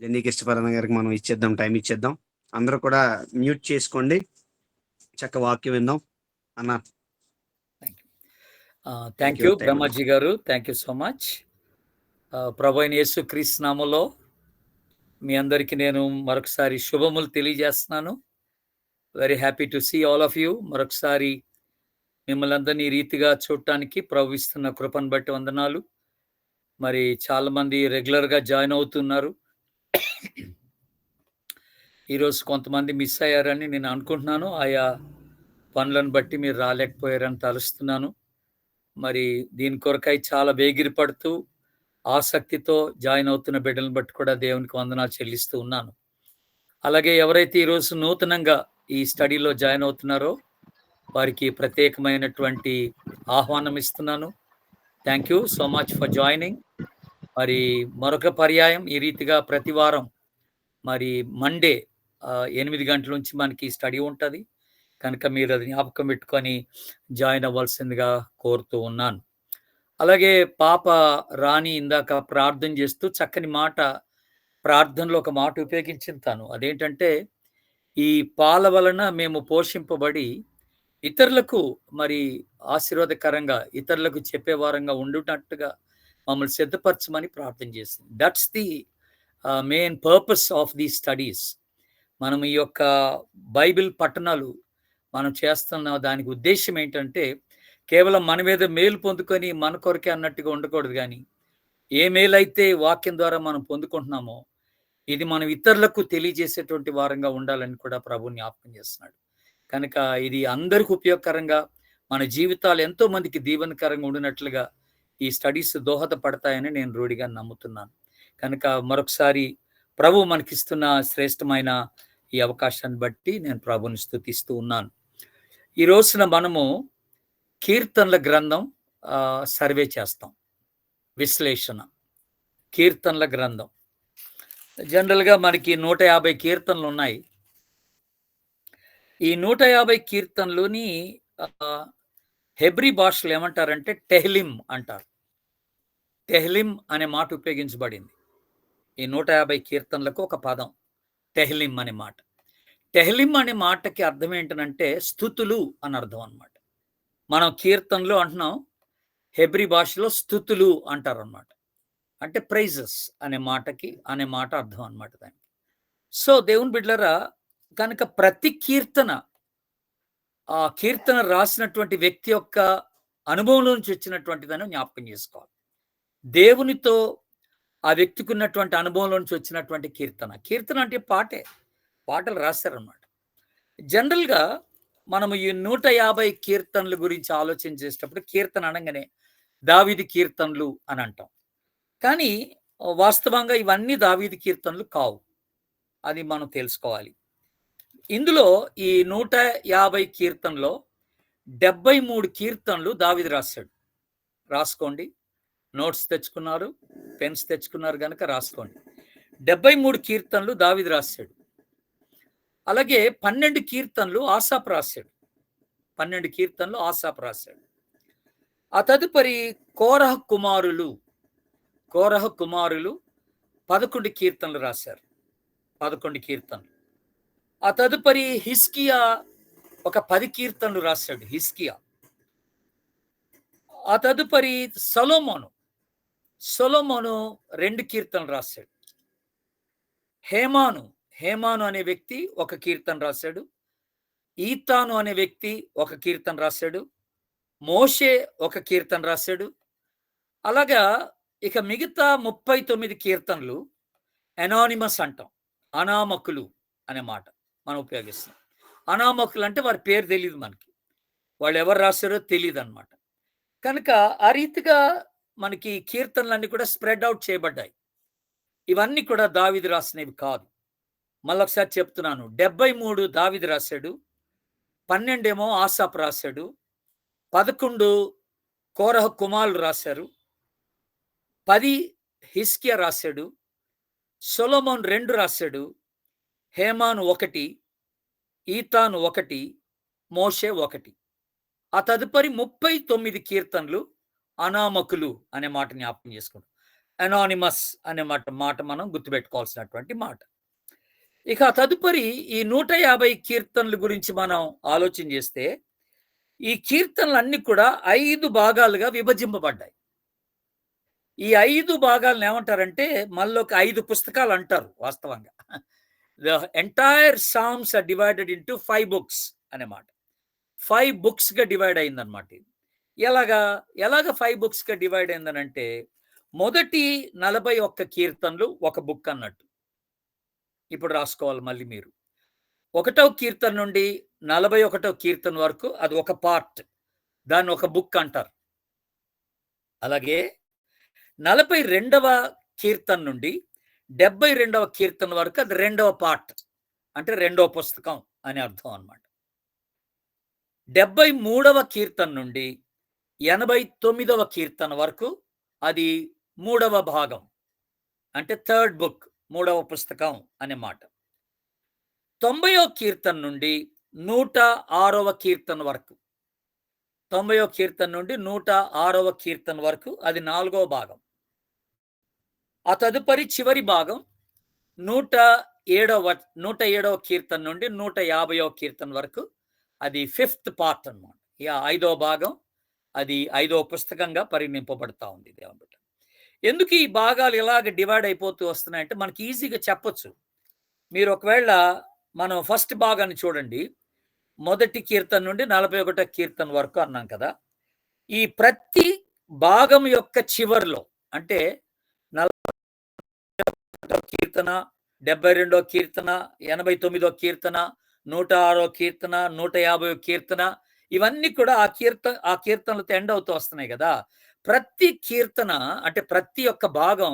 Jenny కిష్టపరణ గారికి మనం ఇచ్చేద్దాం, టైం ఇచ్చేద్దాం. అందరూ కూడా మ్యూట్ చేసుకోండి, చక్క వాక్యం విందాం అన్న. థ్యాంక్ యూ బ్రహ్మాజీ గారు, థ్యాంక్ యూ సో మచ్. ప్రభు అయిన యేసు క్రీస్తు నామములో మీ అందరికీ నేను మరొకసారి శుభములు తెలియజేస్తున్నాను. Very happy to see all of you. మరొకసారి మిమ్మల్ని అందరినీ ఈ రీతిగా చూడటానికి ప్రభు ఇస్తున్న కృపను బట్టి వందనాలు. మరి చాలా మంది రెగ్యులర్గా జాయిన్ అవుతున్నారు. ఈరోజు కొంతమంది మిస్ అయ్యారని నేను అనుకుంటున్నాను. ఆయా పనులను బట్టి మీరు రాలేకపోయారని తలుస్తున్నాను. మరి దీని కొరకై చాలా వేగిరపడుతూ ఆసక్తితో జాయిన్ అవుతున్న బిడ్డలను బట్టి కూడా దేవునికి వందనాలు చెల్లిస్తూ ఉన్నాను. అలాగే ఎవరైతే ఈరోజు నూతనంగా ఈ స్టడీలో జాయిన్ అవుతున్నారో వారికి ప్రత్యేకమైనటువంటి ఆహ్వానం ఇస్తున్నాను. Thank you so much for joining. మరి మరొక పర్యాయం ఈ రీతిగా ప్రతి వారం మరి మండే 8 గంటల నుంచి మనకి స్టడీ ఉంటుంది కనుక మీరు అది జ్ఞాపకం పెట్టుకొని జాయిన్ అవ్వాల్సిందిగా కోరుతూ ఉన్నాను. అలాగే పాప రాణి ఇందాక ప్రార్థన చేస్తూ చక్కని మాట, ప్రార్థనలో ఒక మాట ఉపయోగించింది తను. అదేంటంటే, ఈ పాల వలన మేము పోషింపబడి ఇతరులకు మరి ఆశీర్వాదకరంగా ఇతరులకు చెప్పేవారంగా ఉండునట్టుగా మమ్మల్ని సిద్ధపరచమని ప్రార్థన చేసింది. That's the main purpose of the studies. మనం ఈ యొక్క బైబిల్ పఠనాలు మనం చేస్తున్న దానికి ఉద్దేశం ఏంటంటే, కేవలం మన మీద మేలు పొందుకొని మన కొరకే అన్నట్టుగా ఉండకూడదు, కానీ ఏ మేలైతే వాక్యం ద్వారా మనం పొందుకుంటున్నామో ఇది మనం ఇతరులకు తెలియజేసేటువంటి వారంగా ఉండాలని కూడా ప్రభు జ్ఞాపకం చేస్తున్నాడు. కనుక ఇది అందరికి ఉపయోగకరంగా, మన జీవితాలు ఎంతో మందికి దీవెనకరంగా ఉండినట్లుగా ఈ స్టడీస్ దోహదపడతాయని నేను రూఢిగా నమ్ముతున్నాను. కనుక మరొకసారి ప్రభు మనకిస్తున్న శ్రేష్టమైన ఈ అవకాశాన్ని బట్టి నేను ప్రభుని స్తుతిస్తూ ఉన్నాను. ఈ రోజున మనము కీర్తనల గ్రంథం సర్వే చేస్తాం. విశ్లేషణ, కీర్తనల గ్రంథం. జనరల్గా మనకి 150 కీర్తనలు ఉన్నాయి. ఈ 150 కీర్తనలోని హెబ్రీ భాషలో ఏమంటారంటే టెహ్లిం అంటారు. టెహ్లిం అనే మాట ఉపయోగించబడింది. ఈ 150 కీర్తనలకు ఒక పదం టెహ్లిం అనే మాట. టెహ్లిం అనే మాటకి అర్థం ఏంటంటే స్తుతులు అని అర్థం అనమాట. మనం కీర్తనలు అంటున్నాం, హెబ్రీ భాషలో స్తుతులు అంటారు అనమాట. అంటే ప్రైజెస్ అనే మాట అర్థం అనమాట దానికి. సో దేవుని బిడ్డలారా, కనుక ప్రతి కీర్తన ఆ కీర్తన రాసినటువంటి వ్యక్తి యొక్క అనుభవంలో నుంచి వచ్చినటువంటిదని జ్ఞాపకం చేసుకోవాలి. దేవునితో ఆ వ్యక్తికి ఉన్నటువంటి అనుభవంలో నుంచి వచ్చినటువంటి కీర్తన అంటే పాటలు రాశారనమాట. జనరల్గా మనము ఈ 150 కీర్తనల గురించి ఆలోచన చేసేటప్పుడు కీర్తన అనగానే దావీదు కీర్తనలు అని అంటాం. కానీ వాస్తవంగా ఇవన్నీ దావీదు కీర్తనలు కావు, అది మనం తెలుసుకోవాలి. ఇందులో ఈ 150 కీర్తనలో 73 కీర్తనలు దావీదు రాశాడు. రాసుకోండి, నోట్స్ తెచ్చుకున్నారు, పెన్స్ తెచ్చుకున్నారు కనుక రాసుకోండి. 73 కీర్తనలు దావీదు రాశాడు. అలాగే 12 కీర్తనలు ఆసాపు రాశాడు. 12 కీర్తనలు ఆసాపు రాశాడు. ఆ తదుపరి కోరహ కుమారులు 11 కీర్తనలు రాశారు. 11 కీర్తనలు. ఆ తదుపరి హిజ్కియా ఒక 10 కీర్తనలు రాశాడు. హిజ్కియా. ఆ తదుపరి సొలొమోను 2 కీర్తనలు రాశాడు. హేమాను అనే వ్యక్తి ఒక కీర్తన రాశాడు. ఈతాను అనే వ్యక్తి ఒక కీర్తన రాశాడు. మోషే ఒక కీర్తన రాశాడు. అలాగా ఇక మిగతా 39 కీర్తనలు అనానిమస్ అంటాం. అనామకులు అనే మాట మనం ఉపయోగిస్తాం. అనామకులు అంటే వారి పేరు తెలియదు మనకి, వాళ్ళు ఎవరు రాశారో తెలియదు అనమాట. కనుక ఆ రీతిగా మనకి కీర్తనలన్నీ కూడా స్ప్రెడ్ అవుట్ చేయబడ్డాయి. ఇవన్నీ కూడా దావీదు రాసినవి కాదు. మళ్ళొకసారి చెప్తున్నాను, 73 దావీదు రాశాడు, 12 ఏమో ఆసాపు రాశాడు, 11 కోరహ కుమారులు రాశారు, 10 హిజ్కియా రాశాడు, సొలొమోన్ 2 రాశాడు, హేమాను 1, ఈతాను 1, మోషే 1. ఆ తదుపరి 39 కీర్తనలు అనామకులు అనే మాట జ్ఞాపకం చేసుకుంటాం. అనానిమస్ అనే మాట మనం గుర్తుపెట్టుకోవాల్సినటువంటి మాట. ఇక తదుపరి ఈ 150 కీర్తనల గురించి మనం ఆలోచన చేస్తే, ఈ కీర్తనలన్నీ కూడా 5 భాగాలుగా విభజింపబడ్డాయి. ఈ 5 భాగాలను ఏమంటారంటే, మనలోకి 5 పుస్తకాలు అంటారు వాస్తవంగా. The entire Psalms are divided into 5 books అనే మాట. 5 బుక్స్‌గా డివైడ్ అయిందనమాట ఇది. ఎలాగ 5 బుక్స్‌గా డివైడ్ అయిందనంటే, మొదటి 41 కీర్తనలు ఒక బుక్ అన్నట్టు. ఇప్పుడు రాసుకోవాలి మళ్ళీ మీరు. 1వ కీర్తన నుండి 41వ కీర్తన వరకు అది ఒక పార్ట్. దాన్ని ఒక బుక్ అంటారు. అలాగే 42వ కీర్తన నుండి 72వ కీర్తన వరకు అది రెండవ పార్ట్. అంటే రెండవ పుస్తకం అని అర్థం అన్నమాట. 73వ కీర్తన నుండి 89వ కీర్తన వరకు అది మూడవ భాగం. అంటే థర్డ్ బుక్, మూడవ పుస్తకం అనే మాట. 90వ కీర్తన నుండి 106వ కీర్తన వరకు, 90వ కీర్తన నుండి 106వ కీర్తన వరకు అది నాలుగవ భాగం. ఆ తదుపరి చివరి భాగం 107వ కీర్తన నుండి 150వ కీర్తన వరకు అది ఫిఫ్త్ పార్ట్ అన్నమాట. ఇక 5వ భాగం, అది 5వ పుస్తకంగా పరిగణింపబడతా ఉంది దేవుని బిడ్డ. ఎందుకు ఈ భాగాలు ఇలాగ డివైడ్ అయిపోతూ వస్తున్నాయంటే మనకి ఈజీగా చెప్పొచ్చు. మీరు ఒకవేళ మనం ఫస్ట్ భాగాన్ని చూడండి, మొదటి కీర్తన నుండి 41వ కీర్తన వరకు అన్నాం కదా. ఈ ప్రతి భాగం యొక్క చివర్లో అంటే 41వ కీర్తన, 72వ కీర్తన, 89వ కీర్తన, 106వ కీర్తన, 150వ కీర్తన, ఇవన్నీ కూడా ఆ కీర్తనలతో ఎండ్ అవుతూ వస్తున్నాయి కదా. ప్రతి కీర్తన అంటే ప్రతి ఒక్క భాగం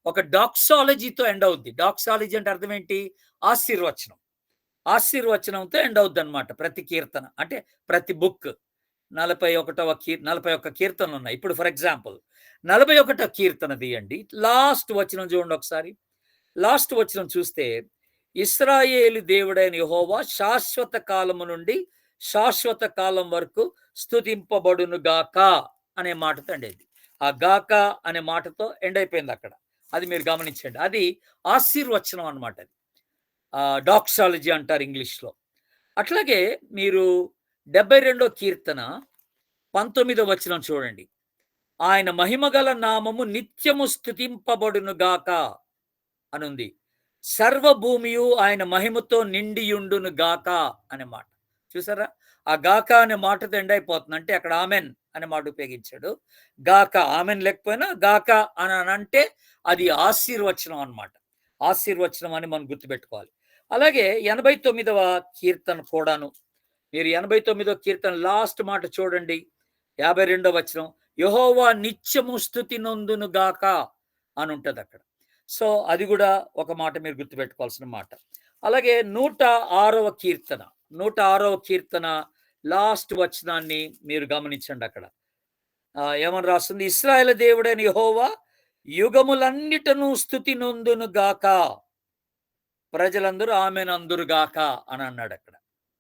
ఒక డాక్సాలజీతో ఎండ్ అవుద్ది. డాక్సాలజీ అంటే అర్థం ఏంటి? ఆశీర్వచనం. ఆశీర్వచనంతో ఎండ్ అవుద్ది అనమాట ప్రతి కీర్తన. అంటే ప్రతి బుక్ 41 కీర్తనలు ఉన్నాయి. ఇప్పుడు ఫర్ ఎగ్జాంపుల్ 41వ కీర్తన తీయండి. లాస్ట్ వచనం చూడండి ఒకసారి. లాస్ట్ వచనం చూస్తే, ఇశ్రాయేలు దేవుడైన యెహోవా శాశ్వత కాలము నుండి శాశ్వత కాలం వరకు స్తుతింపబడును గాక అనే మాటతో ఎండ్ అయింది. ఆ గాక అనే మాటతో ఎండ్ అయిపోయింది అక్కడ. అది మీరు గమనించండి. అది ఆశీర్వచనం అనమాట. అది డాక్సాలజీ అంటారు ఇంగ్లీష్లో. అట్లాగే మీరు 72వ కీర్తన 19వ వచనం చూడండి. ఆయన మహిమగల నామము నిత్యము స్తుతింపబడును గాక అనుంది. సర్వభూమియు ఆయన మహిమతో నిండియుండును గాక అనే మాట. చూసారా? ఆ గాక అనే మాటతో ఎండ్ అయిపోతుంది. అంటే అక్కడ ఆమెన్ అనే మాట ఉపయోగించాడు. గాక, ఆమెన్ లేకపోయినా గాక అని అంటే అది ఆశీర్వచనం అన్నమాట. ఆశీర్వచనం అని మనం గుర్తుపెట్టుకోవాలి. అలాగే 89వ కీర్తన కూడాను, మీరు 89వ కీర్తన లాస్ట్ మాట చూడండి, 52వ వచనం, యెహోవా నిత్యము స్తుతి నొందును గాక అని ఉంటుంది అక్కడ. సో అది కూడా ఒక మాట మీరు గుర్తుపెట్టుకోవాల్సిన మాట. అలాగే 106వ కీర్తన, 106వ కీర్తన లాస్ట్ వచనాన్ని మీరు గమనించండి. అక్కడ ఏమని రాస్తుంది? ఇశ్రాయేలు దేవుడైన యెహోవా యుగములన్నిటను స్తుతి నొందును గాక, ప్రజలందరూ ఆమెను అందురు గాక అని అన్నాడు అక్కడ.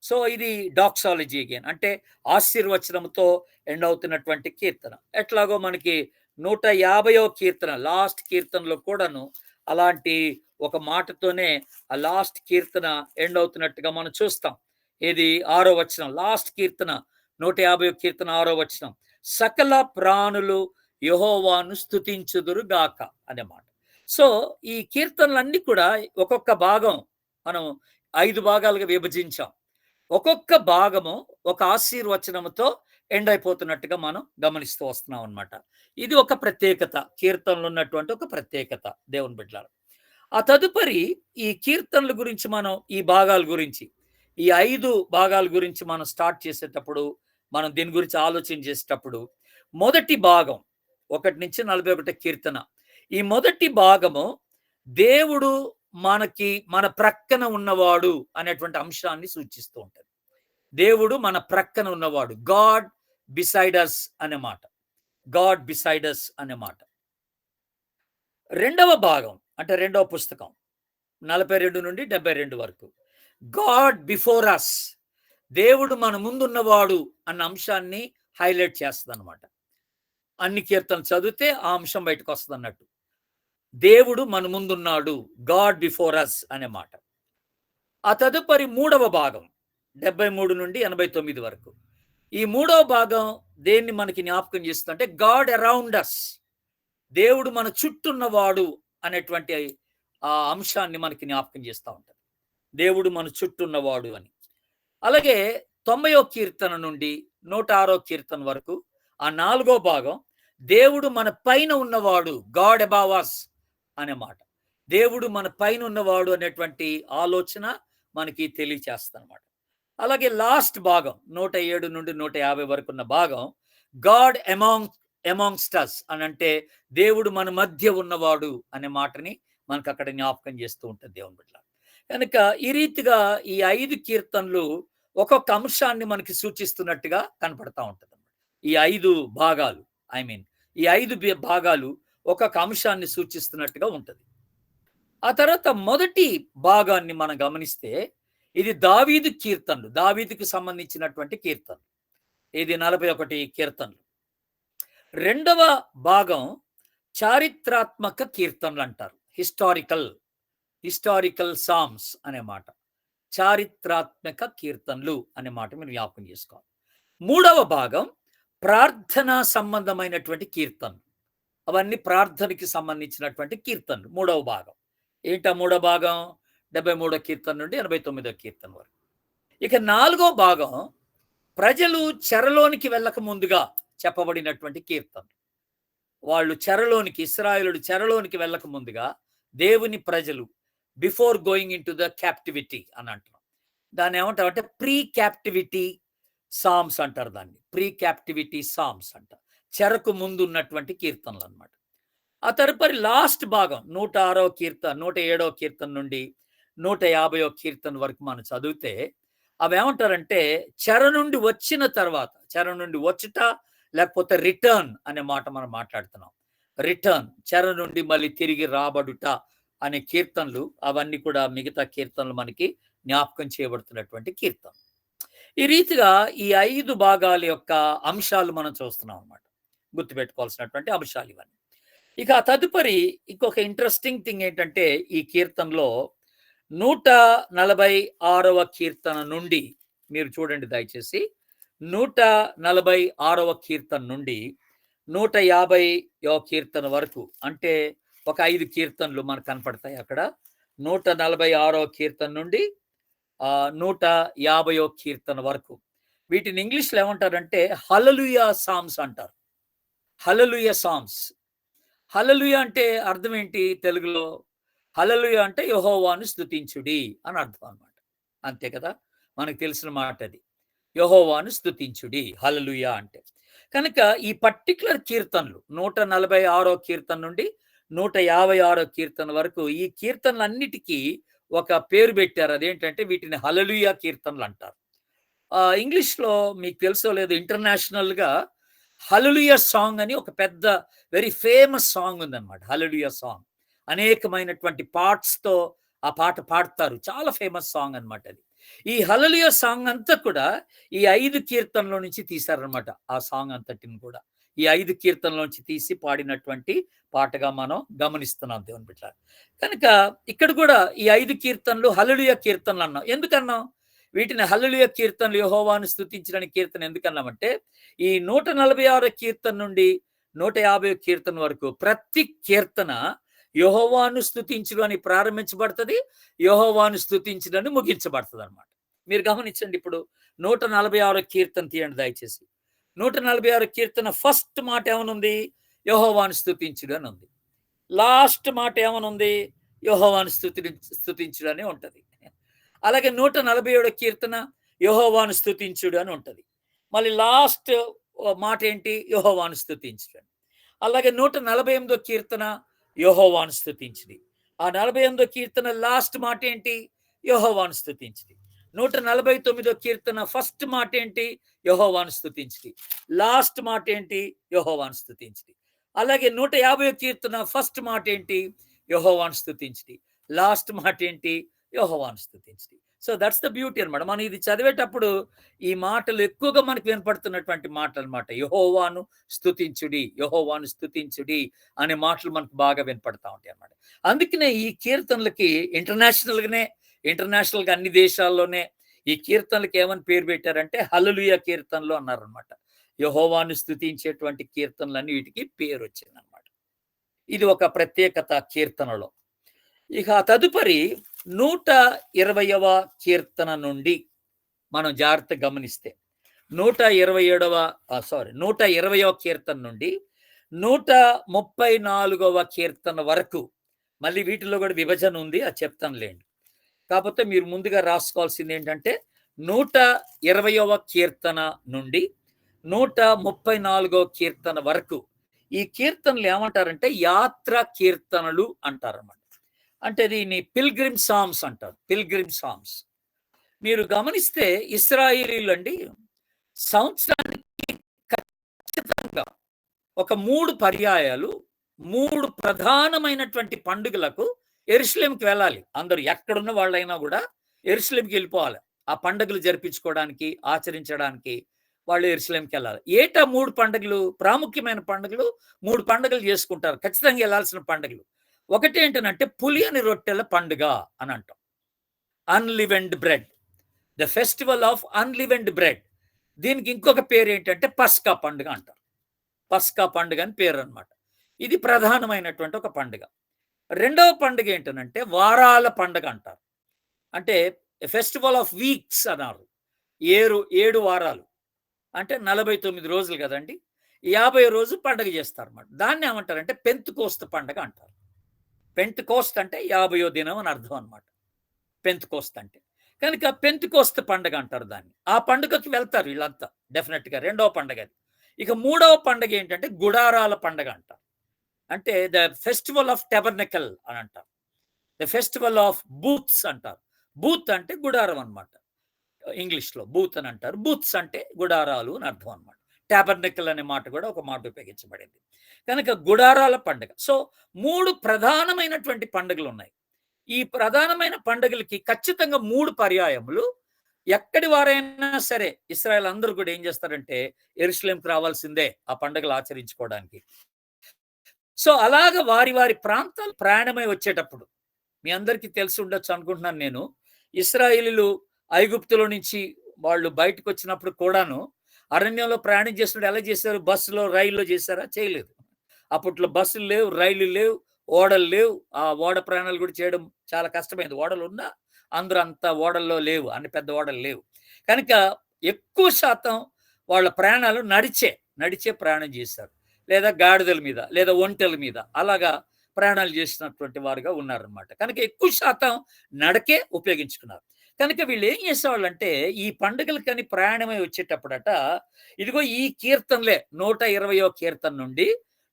సో ఇది డాక్సాలజీ అగైన్, అంటే ఆశీర్వచనంతో ఎండ్ అవుతున్నటువంటి కీర్తన. ఎట్లాగో మనకి 150వ కీర్తన లాస్ట్ కీర్తనలో కూడాను అలాంటి ఒక మాటతోనే ఆ లాస్ట్ కీర్తన ఎండ్ అవుతున్నట్టుగా మనం చూస్తాం. ఇది 6వ వచనం, లాస్ట్ కీర్తన 150వ కీర్తన 6వ వచనం, సకల ప్రాణులు యెహోవాను స్తుతించుదురు గాక అనే మాట. సో ఈ కీర్తనలన్నీ కూడా ఒక్కొక్క భాగం మనం 5 భాగాలుగా విభజించాం. ఒక్కొక్క భాగము ఒక ఆశీర్వచనముతో ఎండ్ అయిపోతున్నట్టుగా మనం గమనిస్తూ వస్తున్నాం అన్నమాట. ఇది ఒక ప్రత్యేకత, కీర్తనలు ఉన్నటువంటి ఒక ప్రత్యేకత దేవుని బిడ్డలారా. ఆ తదుపరి ఈ కీర్తనల గురించి మనం ఈ భాగాల గురించి, ఈ 5 భాగాల గురించి మనం స్టార్ట్ చేసేటప్పుడు, మనం దీని గురించి ఆలోచన చేసేటప్పుడు, మొదటి భాగం 1 నుంచి 41 కీర్తన, ఈ మొదటి భాగము దేవుడు మన ప్రక్కన ఉన్నవాడు అనేటువంటి అంశాన్ని సూచిస్తూ ఉంటుంది. దేవుడు మన ప్రక్కన ఉన్నవాడు, గాడ్ బిసైడ్ అస్ అనే మాట. గాడ్ బిసైడ్ అస్ అనే మాట. రెండవ భాగం అంటే రెండవ పుస్తకం 42 నుండి 72 వరకు, గాడ్ బిఫోర్ అస్, దేవుడు మన ముందున్నవాడు అన్న అంశాన్ని హైలైట్ చేస్తుంది అనమాట. అన్ని కీర్తనలు చదివితే ఆ అంశం బయటకు వస్తుంది అన్నట్టు. దేవుడు మన ముందున్నాడు, గాడ్ బిఫోర్ అస్ అనే మాట. ఆ తదుపరి 3వ భాగం 73 నుండి 89 వరకు. ఈ 3వ భాగం దేన్ని మనకి జ్ఞాపకం చేస్తుందంటే గాడ్ అరౌండ్ అస్, దేవుడు మన చుట్టూన్నవాడు అనేటువంటి ఆ అంశాన్ని మనకి జ్ఞాపకం చేస్తూ ఉంటాడు. దేవుడు మన చుట్టూన్నవాడు అని. అలాగే 90వ కీర్తన నుండి 106వ కీర్తన వరకు ఆ 4వ భాగం దేవుడు మన పైన ఉన్నవాడు, గాడ్ అబౌవ్ us అనే మాట. దేవుడు మన పైన ఉన్నవాడు అనేటువంటి ఆలోచన మనకి తెలియచేస్తానమాట. అలాగే లాస్ట్ భాగం 107 నుండి 150 వరకు ఉన్న భాగం గాడ్ అమాంగ్స్ట్ us అని అంటే దేవుడు మన మధ్య ఉన్నవాడు అనే మాటని మనకు అక్కడ జ్ఞాపకం చేస్తూ ఉంటుంది దేవుని బిడ్డ. కనుక ఈ రీతిగా ఈ 5 కీర్తనలు ఒక్కొక్క అంశాన్ని మనకి సూచిస్తున్నట్టుగా కనపడతా ఉంటుంది. ఈ 5 భాగాలు ఈ 5 భాగాలు ఒక్కొక్క అంశాన్ని సూచిస్తున్నట్టుగా ఉంటుంది. ఆ తర్వాత మొదటి భాగాన్ని మనం గమనిస్తే ఇది దావీదు కీర్తనలు, దావీదుకు సంబంధించినటువంటి కీర్తనలు. ఇది 41 కీర్తనలు. రెండవ భాగం చారిత్రాత్మక కీర్తనలు అంటారు, హిస్టారికల్ సామ్స్ అనే మాట. చారిత్రాత్మక కీర్తనలు అనే మాట మీరు జ్ఞాపకం చేసుకోవాలి. మూడవ భాగం ప్రార్థనా సంబంధమైనటువంటి కీర్తనలు, అవన్నీ ప్రార్థనకి సంబంధించినటువంటి కీర్తనలు. మూడవ భాగం ఏంటా మూడవ భాగం 73వ కీర్తన నుండి 89వ కీర్తన వరకు. ఇక 4వ భాగం ప్రజలు చెరలోనికి వెళ్ళక ముందుగా చెప్పబడినటువంటి కీర్తనలు. వాళ్ళు ఇస్రాయేలుడు చెరలోనికి వెళ్ళక ముందుగా దేవుని ప్రజలు before going in to the captivity అని అంటున్నాం. దాన్ని ఏమంటారంటే ప్రీ క్యాప్టివిటీ సామ్స్ అంటారు. దాన్ని ప్రీ క్యాప్టివిటీ సామ్స్ అంటారు, చెరకు ముందు ఉన్నటువంటి కీర్తనలు అనమాట. ఆ తదుపరి లాస్ట్ భాగం 106వ కీర్తన 107వ కీర్తన నుండి 150వ కీర్తన వరకు మనం చదివితే అవి ఏమంటారంటే చెర నుండి వచ్చిన తర్వాత, చెర నుండి వచ్చుట లేకపోతే రిటర్న్ అనే మాట మనం మాట్లాడుతున్నాం. రిటర్న్, చెర నుండి మళ్ళీ తిరిగి రాబడుట అనే కీర్తనలు, అవన్నీ కూడా మిగతా కీర్తనలు మనకి జ్ఞాపకం చేయబడుతున్నటువంటి కీర్తన. ఈ రీతిగా ఈ 5 భాగాల యొక్క అంశాలు మనం చూస్తున్నాం అన్నమాట. గుర్తుపెట్టుకోవాల్సినటువంటి అంశాలు ఇవన్నీ. ఇక తదుపరి ఇంకొక ఇంట్రెస్టింగ్ థింగ్ ఏంటంటే ఈ కీర్తనలో 146వ కీర్తన నుండి మీరు చూడండి దయచేసి. 146వ కీర్తన నుండి 150వ కీర్తన వరకు, అంటే ఒక 5 కీర్తనలు మనకు కనపడతాయి అక్కడ. 146వ కీర్తన నుండి 150వ కీర్తన వరకు. వీటిని ఇంగ్లీష్లో ఏమంటారంటే హల్లెలూయా సామ్స్ అంటారు. హల్లెలూయా సామ్స్. హల్లెలూయా అంటే అర్థం ఏంటి తెలుగులో? హల్లెలూయా అంటే యెహోవాను స్తుతించుడి అని అర్థం అన్నమాట. అంతే కదా, మనకు తెలిసిన మాట అది. యెహోవాను స్తుతించుడి హల్లెలూయా అంటే. కనుక ఈ పర్టికులర్ కీర్తనలు 146వ కీర్తన నుండి 156వ కీర్తన వరకు ఈ కీర్తనలన్నిటికీ ఒక పేరు పెట్టారు. అదేంటంటే వీటిని హల్లెలూయా కీర్తనలు అంటారు. ఇంగ్లీష్లో మీకు తెలుసో లేదో ఇంటర్నేషనల్గా హల్లెలూయా సాంగ్ అని ఒక పెద్ద వెరీ ఫేమస్ సాంగ్ ఉందన్నమాట. హల్లెలూయా సాంగ్ అనేకమైనటువంటి పార్ట్స్తో ఆ పాట పాడతారు. చాలా ఫేమస్ సాంగ్ అనమాట అది. ఈ హల్లెలూయా సాంగ్ అంతా కూడా ఈ 5 కీర్తనలో నుంచి తీశారనమాట. ఆ సాంగ్ అంతటిని కూడా ఈ 5 కీర్తనల నుంచి తీసి పాడినటువంటి పాటగా మనం గమనిస్తున్నాం దేవుని బిడ్డలారా. కనుక ఇక్కడ కూడా ఈ 5 కీర్తనలు హల్లెలూయా కీర్తనలు అన్నాం. ఎందుకన్నాం వీటిని హల్లెలూయా కీర్తనలు? యెహోవాను స్తుతించని కీర్తన ఎందుకన్నామంటే ఈ 146 కీర్తన నుండి 150 కీర్తన వరకు ప్రతి కీర్తన యెహోవాను స్తుతించుడు అని ప్రారంభించబడుతుంది, యెహోవాను స్తుతించుడని ముగించబడుతుంది అనమాట. మీరు గమనించండి. ఇప్పుడు 146 కీర్తన తీయండి దయచేసి. 146 కీర్తన ఫస్ట్ మాట ఏమనుంది? యెహోవాను స్తుతించుడు అని ఉంది. లాస్ట్ మాట ఏమనుంది? యెహోవాను స్తుతించుడు అని ఉంటది. అలాగే 147 కీర్తన యెహోవాను స్తుతించుడు అని ఉంటది. మళ్ళీ లాస్ట్ మాట ఏంటి? యెహోవాను స్తుతించుడు. అలాగే 148 కీర్తన యెహోవాను స్తుతించుడి. ఆ 48 కీర్తన లాస్ట్ మాట ఏంటి? యెహోవాను స్తుతించుడి. 149 కీర్తన ఫస్ట్ మాట ఏంటి? యెహోవాను స్తుతించుడి. లాస్ట్ మాట ఏంటి? యెహోవాను స్తుతించుడి. అలాగే 150 కీర్తన ఫస్ట్ మాట ఏంటి? యెహోవాను స్తుతించుడి. లాస్ట్ మాట ఏంటి? యెహోవాను స్తుతించుడి. సో దట్స్ ద బ్యూటీ అనమాట. మనం ఇది చదివేటప్పుడు ఈ మాటలు ఎక్కువగా మనకు వినపడుతున్నటువంటి మాటలు అనమాట. యెహోవాను స్తుతించుడి, యెహోవాను స్తుతించుడి అనే మాటలు మనకు బాగా వినపడతా ఉంటాయి అనమాట. అందుకనే ఈ కీర్తనలకి ఇంటర్నేషనల్గా అన్ని దేశాల్లోనే ఈ కీర్తనలకి ఏమని పేరు పెట్టారంటే హల్లెలూయా కీర్తనలు అన్నారనమాట. యెహోవాను స్తుతించేటువంటి కీర్తనలన్నీ వీటికి పేరు వచ్చిందనమాట. ఇది ఒక ప్రత్యేకత కీర్తనలో. ఇక తదుపరి 120వ కీర్తన నుండి మనం జాగ్రత్తగా గమనిస్తే 120వ కీర్తన నుండి 134వ కీర్తన వరకు, మళ్ళీ వీటిలో కూడా విభజన ఉంది, అది చెప్తానులేండి. కాకపోతే మీరు ముందుగా రాసుకోవాల్సింది ఏంటంటే 120వ కీర్తన నుండి 134వ కీర్తన వరకు ఈ కీర్తనలు ఏమంటారంటే యాత్ర కీర్తనలు అంటారన్నమాట. అంటే దీన్ని పిల్గ్రిమ్ సాంగ్స్ అంటారు. Pilgrim songs. మీరు గమనిస్తే ఇశ్రాయేలీయులు అండి సంవత్సరానికి ఖచ్చితంగా ఒక 3 పర్యాయాలు 3 ప్రధానమైనటువంటి పండుగలకు యెరూషలేంకి వెళ్ళాలి. అందరూ ఎక్కడున్న వాళ్ళైనా కూడా యెరూషలేంకి వెళ్ళిపోవాలి. ఆ పండుగలు జరిపించుకోవడానికి, ఆచరించడానికి వాళ్ళు యెరూషలేంకి వెళ్ళాలి. ఏటా 3 పండుగలు, ప్రాముఖ్యమైన పండుగలు 3 పండుగలు చేసుకుంటారు. ఖచ్చితంగా వెళ్ళాల్సిన పండుగలు. ఒకటి ఏంటనంటే పులియని రొట్టెల పండుగ అని అంటాం. Unleavened bread, the festival of unleavened bread. దీనికి ఇంకొక పేరు ఏంటంటే పస్కా పండుగ అంటారు. పస్కా పండుగ అని పేరు అనమాట. ఇది ప్రధానమైనటువంటి ఒక పండుగ. రెండవ పండుగ ఏంటనంటే వారాల పండుగ అంటారు. అంటే ఫెస్టివల్ ఆఫ్ వీక్స్ అన్నారు. 7 వారాలు అంటే 49 రోజులు కదండి. 50 రోజు పండుగ చేస్తారు అన్నమాట. దాన్ని ఏమంటారంటే పెంతుకోస్తు పండుగ అంటారు. పెంతుకోస్తు అంటే 50వ దినం అని అర్థం అనమాట. పెంతుకోస్తు అంటే కనుక పెంతుకోస్తు పండుగ అంటారు దాన్ని. ఆ పండుగకి వెళ్తారు వీళ్ళంతా డెఫినెట్గా. రెండవ పండుగ అది. ఇక మూడవ పండుగ ఏంటంటే గుడారాల పండుగ అంటారు. అంటే ద ఫెస్టివల్ ఆఫ్ టెబర్నకల్ అని అంటారు. ద ఫెస్టివల్ ఆఫ్ బూత్స్ అంటారు. బూత్ అంటే గుడారం అనమాట. ఇంగ్లీష్లో బూత్ అని అంటారు. బూత్స్ అంటే గుడారాలు అని అర్థం అనమాట. టాబర్నకల్ అనే మాట కూడా ఒక మాట ఉపయోగించబడింది. కనుక గుడారాల పండుగ. సో 3 ప్రధానమైనటువంటి పండుగలు ఉన్నాయి. ఈ ప్రధానమైన పండుగలకి ఖచ్చితంగా 3 పర్యాయములు ఎక్కడి వారైనా సరే ఇశ్రాయేల్ అందరూ కూడా ఏం చేస్తారంటే యెరూషలేంకి రావాల్సిందే ఆ పండుగలు ఆచరించుకోవడానికి. సో అలాగ వారి వారి ప్రాంతాలు ప్రయాణమై వచ్చేటప్పుడు మీ అందరికీ తెలిసి ఉండొచ్చు అనుకుంటున్నాను నేను. ఇశ్రాయేలీయులు ఐగుప్తులో నుంచి వాళ్ళు బయటకు వచ్చినప్పుడు కూడాను అరణ్యంలో ప్రయాణం చేసినప్పుడు ఎలా చేశారు? బస్సులో, రైల్లో చేశారా? చేయలేదు. అప్పట్లో బస్సులు లేవు, రైళ్లు లేవు, ఓడలు లేవు. ఆ ఓడ ప్రయాణాలు కూడా చేయడం చాలా కష్టమైంది. ఓడలు ఉన్నా అందరూ అంత ఓడల్లో లేవు, అన్ని పెద్ద ఓడలు లేవు. కనుక ఎక్కువ శాతం వాళ్ళ ప్రయాణాలు నడిచే ప్రయాణం చేశారు. లేదా గాడిదల మీద, లేదా ఒంటెల మీద అలాగా ప్రయాణాలు చేసినటువంటి వారుగా ఉన్నారనమాట. కనుక ఎక్కువ శాతం నడకే ఉపయోగించుకున్నారు. కనుక వీళ్ళు ఏం చేసేవాళ్ళంటే ఈ పండుగలకని ప్రయాణమై వచ్చేటప్పుడట ఇదిగో ఈ కీర్తనలే 120వ కీర్తన నుండి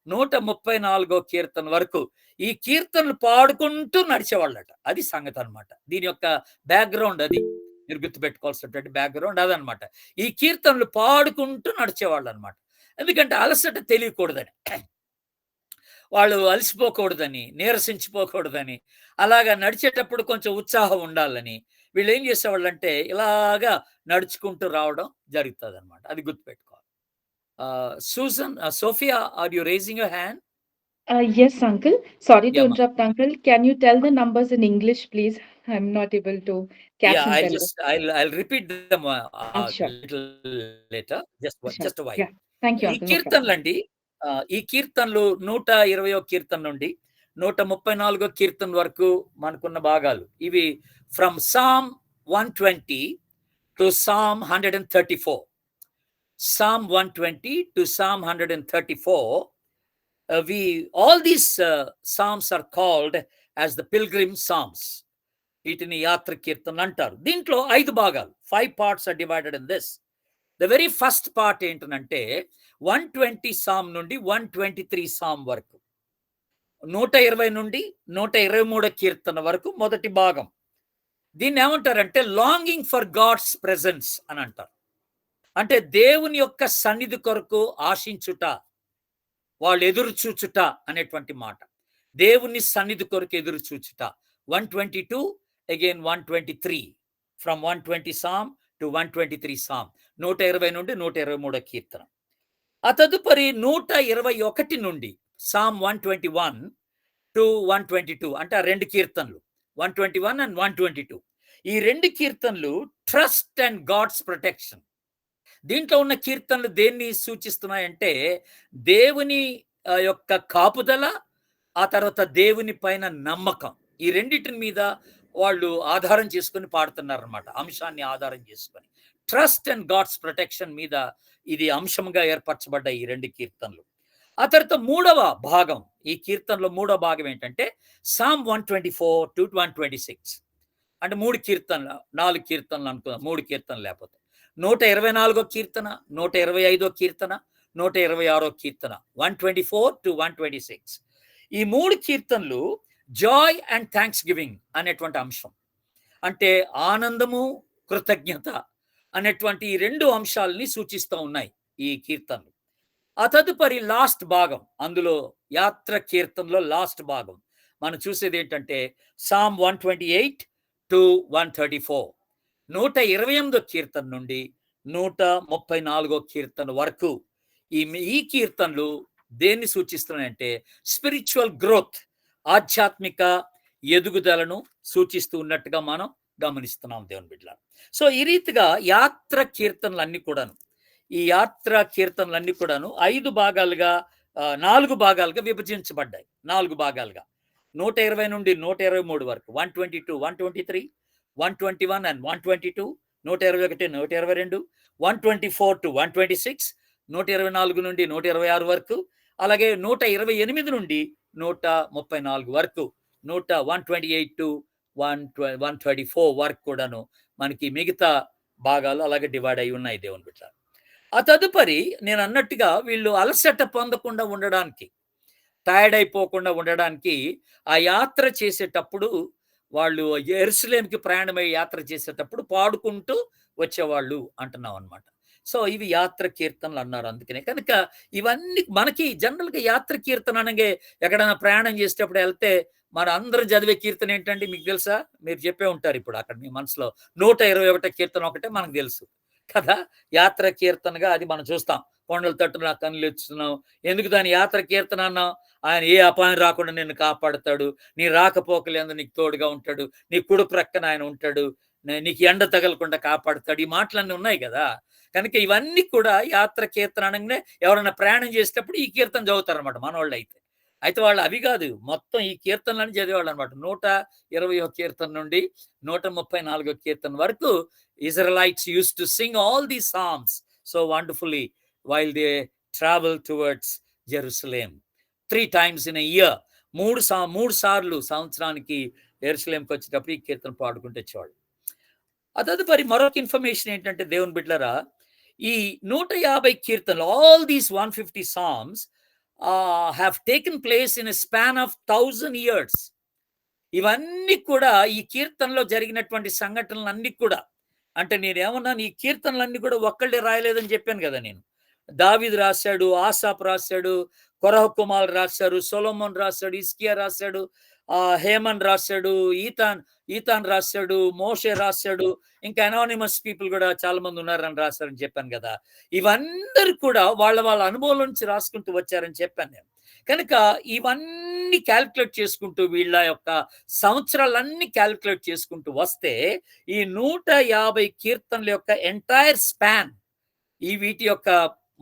134వ కీర్తన వరకు ఈ కీర్తనలు పాడుకుంటూ నడిచేవాళ్ళట. అది సంగతి అనమాట. దీని యొక్క బ్యాక్గ్రౌండ్ అది. మీరు గుర్తుపెట్టుకోవాల్సినటువంటి బ్యాక్గ్రౌండ్ అదనమాట. ఈ కీర్తనలు పాడుకుంటూ నడిచేవాళ్ళు అనమాట. ఎందుకంటే అలసట తెలియకూడదని, వాళ్ళు అలసిపోకూడదని, నీరసించిపోకూడదని, అలాగా నడిచేటప్పుడు కొంచెం ఉత్సాహం ఉండాలని వీళ్ళు ఏం చేసేవాళ్ళంటే ఇలాగా నడుచుకుంటూ రావడం జరుగుతుంది అనమాట. అది గుర్తుపెట్టుకోవాలి. Susan, Sophia, are you raising your hand? Yes, uncle. Sorry to Yeah, ma'am. interrupt, uncle. Can you tell the numbers in English, please? I'm not able to catch Yeah, in Telugu. I'll repeat them Sure. little later. Sure. Just a while. Yeah. Thank you, ఈ uncle. No problem. కీర్తనలండి, ఈ కీర్తనలు 120వ కీర్తన నుండి 134వ కీర్తన వరకు మనకున్న భాగాలు ఇవి. From Psalm 120 to Psalm 134. Psalm 120 to Psalm 134. All these psalms are called as the pilgrim psalms. వీటిని యాత్ర కీర్తన అంటారు. దీంట్లో 5 భాగాలు, 5 parts are divided in this. The very first part ఏంటనంటే 120 సామ్ నుండి 123 సామ్ వరకు, 120 నుండి 123 కీర్తన వరకు మొదటి భాగం. దీన్ని ఏమంటారంటే లాంగింగ్ ఫర్ గాడ్స్ ప్రెజెన్స్ అని అంటారు. అంటే దేవుని యొక్క సన్నిధి కొరకు ఆశించుట, వాళ్ళు ఎదురు చూచుట అనేటువంటి మాట. దేవుని సన్నిధి కొరకు ఎదురు చూచుట. 122 again 123 from 120 psalm to 123 psalm. 120 నుండి 123 కీర్తన. ఆ తదుపరి 121 నుండి సామ్ 121 టు 122, అంటే ఆ 2 కీర్తనలు 121 అండ్ 122. ఈ 2 కీర్తనలు ట్రస్ట్ అండ్ గాడ్స్ ప్రొటెక్షన్. దీంట్లో ఉన్న కీర్తనలు దేన్ని సూచిస్తున్నాయంటే దేవుని యొక్క కాపుదల, ఆ తర్వాత దేవుని పైన నమ్మకం. ఈ రెండిటిని మీద వాళ్ళు ఆధారం చేసుకొని పాడుతున్నారన్నమాట. అంశాన్ని ఆధారం చేసుకొని ట్రస్ట్ అండ్ గాడ్స్ ప్రొటెక్షన్ మీద ఇది అంశంగా ఏర్పరచబడ్డ ఈ 2 కీర్తనలు. ఆ తర్వాత మూడవ భాగం, ఈ కీర్తనలో మూడవ భాగం ఏంటంటే సామ్ 124 టు 126. అంటే 3 కీర్తనలు, 4 కీర్తనలు అనుకుందాం, 3 కీర్తనలు లేకపోతే 124 కీర్తన, 125 కీర్తన, 126 కీర్తన, 124 టు 126. ఈ 3 కీర్తనలు జాయ్ అండ్ థ్యాంక్స్ గివింగ్ అనేటువంటి అంశం, అంటే ఆనందము, కృతజ్ఞత అనేటువంటి ఈ 2 అంశాలని సూచిస్తూ ఉన్నాయి ఈ కీర్తనలు. ఆ తదుపరి లాస్ట్ భాగం, అందులో యాత్ర కీర్తనలో లాస్ట్ భాగం మనం చూసేది ఏంటంటే సామ్ 128 టు 134. 128 కీర్తన నుండి 134 కీర్తన వరకు ఈ కీర్తనలు దేన్ని సూచిస్తున్నాయంటే స్పిరిచువల్ గ్రోత్, ఆధ్యాత్మిక ఎదుగుదలను సూచిస్తూ ఉన్నట్టుగా మనం గమనిస్తున్నాం దేవుని బిడ్డలారా. సో ఈ రీతిగా యాత్ర కీర్తనలన్నీ కూడాను, ఈ యాత్ర కీర్తనలన్నీ కూడాను 5 భాగాలుగా 4 భాగాలుగా విభజించబడ్డాయి. 4 భాగాలుగా 120 నుండి 123 వరకు, 122, 123, 121 అండ్ 122, 121, 122, 124 టు 126, 124 నుండి 126 వరకు, అలాగే 128 నుండి 134 వరకు, 128 టు 134 వరకు కూడాను మనకి మిగతా భాగాలు అలాగే డివైడ్ అయి ఉన్నాయి దేవుని బిడ్డ. ఆ తదుపరి నేను అన్నట్టుగా వీళ్ళు అలసట పొందకుండా ఉండడానికి, టైర్డ్ అయిపోకుండా ఉండడానికి ఆ యాత్ర చేసేటప్పుడు వాళ్ళు యెరూషలేముకి ప్రయాణమై యాత్ర చేసేటప్పుడు పాడుకుంటూ వచ్చేవాళ్ళు అంటున్నాం అనమాట. సో ఇవి యాత్ర కీర్తనలు అన్నారు. అందుకనే కనుక ఇవన్నీ మనకి జనరల్గా యాత్ర కీర్తన అనగా ఎక్కడైనా ప్రయాణం చేసేటప్పుడు వెళ్తే మన అందరం చదివే కీర్తన ఏంటంటే మీకు తెలుసా? మీరు చెప్పే ఉంటారు ఇప్పుడు అక్కడ మీ మనసులో. 121 కీర్తన ఒకటే మనకు తెలుసు కదా, యాత్ర కీర్తనగా అది మనం చూస్తాం. కొండల తట్టు నా కన్నులు ఎత్తుతున్నాం, ఎందుకు దాని యాత్ర కీర్తన అన్నాం? ఆయన ఏ అపాయం రాకుండా నిన్ను కాపాడుతాడు, నీ రాకపోకలేందు నీకు తోడుగా ఉంటాడు, నీ కుడి ప్రక్కన ఆయన ఉంటాడు, నీకు ఎండ తగలకుండా కాపాడుతాడు. ఈ మాటలన్నీ ఉన్నాయి కదా. కనుక ఇవన్నీ కూడా యాత్ర కీర్తన అనగానే ఎవరైనా ప్రయాణం చేసేటప్పుడు ఈ కీర్తన చదువుతారు అనమాట మనవాళ్ళు. అయితే వాళ్ళు అవి కాదు, మొత్తం ఈ కీర్తనలని చదివేవాళ్ళు అనమాట. 120 కీర్తన నుండి 134 కీర్తన వరకు Israelites used to sing all the psalms so wonderfully while they travel towards Jerusalem 3 times in a year. 3 సార్లు సంవత్సరానికి యెరూషలేంకి వచ్చేటప్పుడు ఈ కీర్తన పాడుకుంటూ వచ్చేవాళ్ళు. ఆ తదుపరి మరొక ఇన్ఫర్మేషన్ ఏంటంటే దేవుని బిడ్డలారా, ఈ 150 కీర్తనలు, all these 150 psalms have taken place in a span of 1000 years. ఇవన్నీ కూడా ఈ కీర్తనలో జరిగినటువంటి సంఘటనలన్నీ కూడా, అంటే నేనేమన్నాను, ఈ కీర్తనలన్నీ కూడా ఒక్కళ్ళే రాయలేదని చెప్పాను కదా నేను. దావీదు రాశాడు, ఆసాప్ రాశాడు, కొరహ కుమార్ రాశారు, సొలొమోన్ రాశాడు, హిజ్కియా రాశాడు, హేమన్ రాశాడు, ఈతాన్ రాశాడు, మోషే రాశాడు, ఇంకా అనానిమస్ పీపుల్ కూడా చాలా మంది ఉన్నారని రాశారని చెప్పాను కదా. ఇవందరూ కూడా వాళ్ళ అనుభవం నుంచి రాసుకుంటూ వచ్చారని చెప్పాను నేను. కనుక ఇవన్నీ క్యాల్కులేట్ చేసుకుంటూ వీళ్ళ యొక్క సంవత్సరాలన్నీ క్యాల్కులేట్ చేసుకుంటూ వస్తే ఈ 150 కీర్తనల యొక్క ఎంటైర్ స్పాన్, ఈ వీటి యొక్క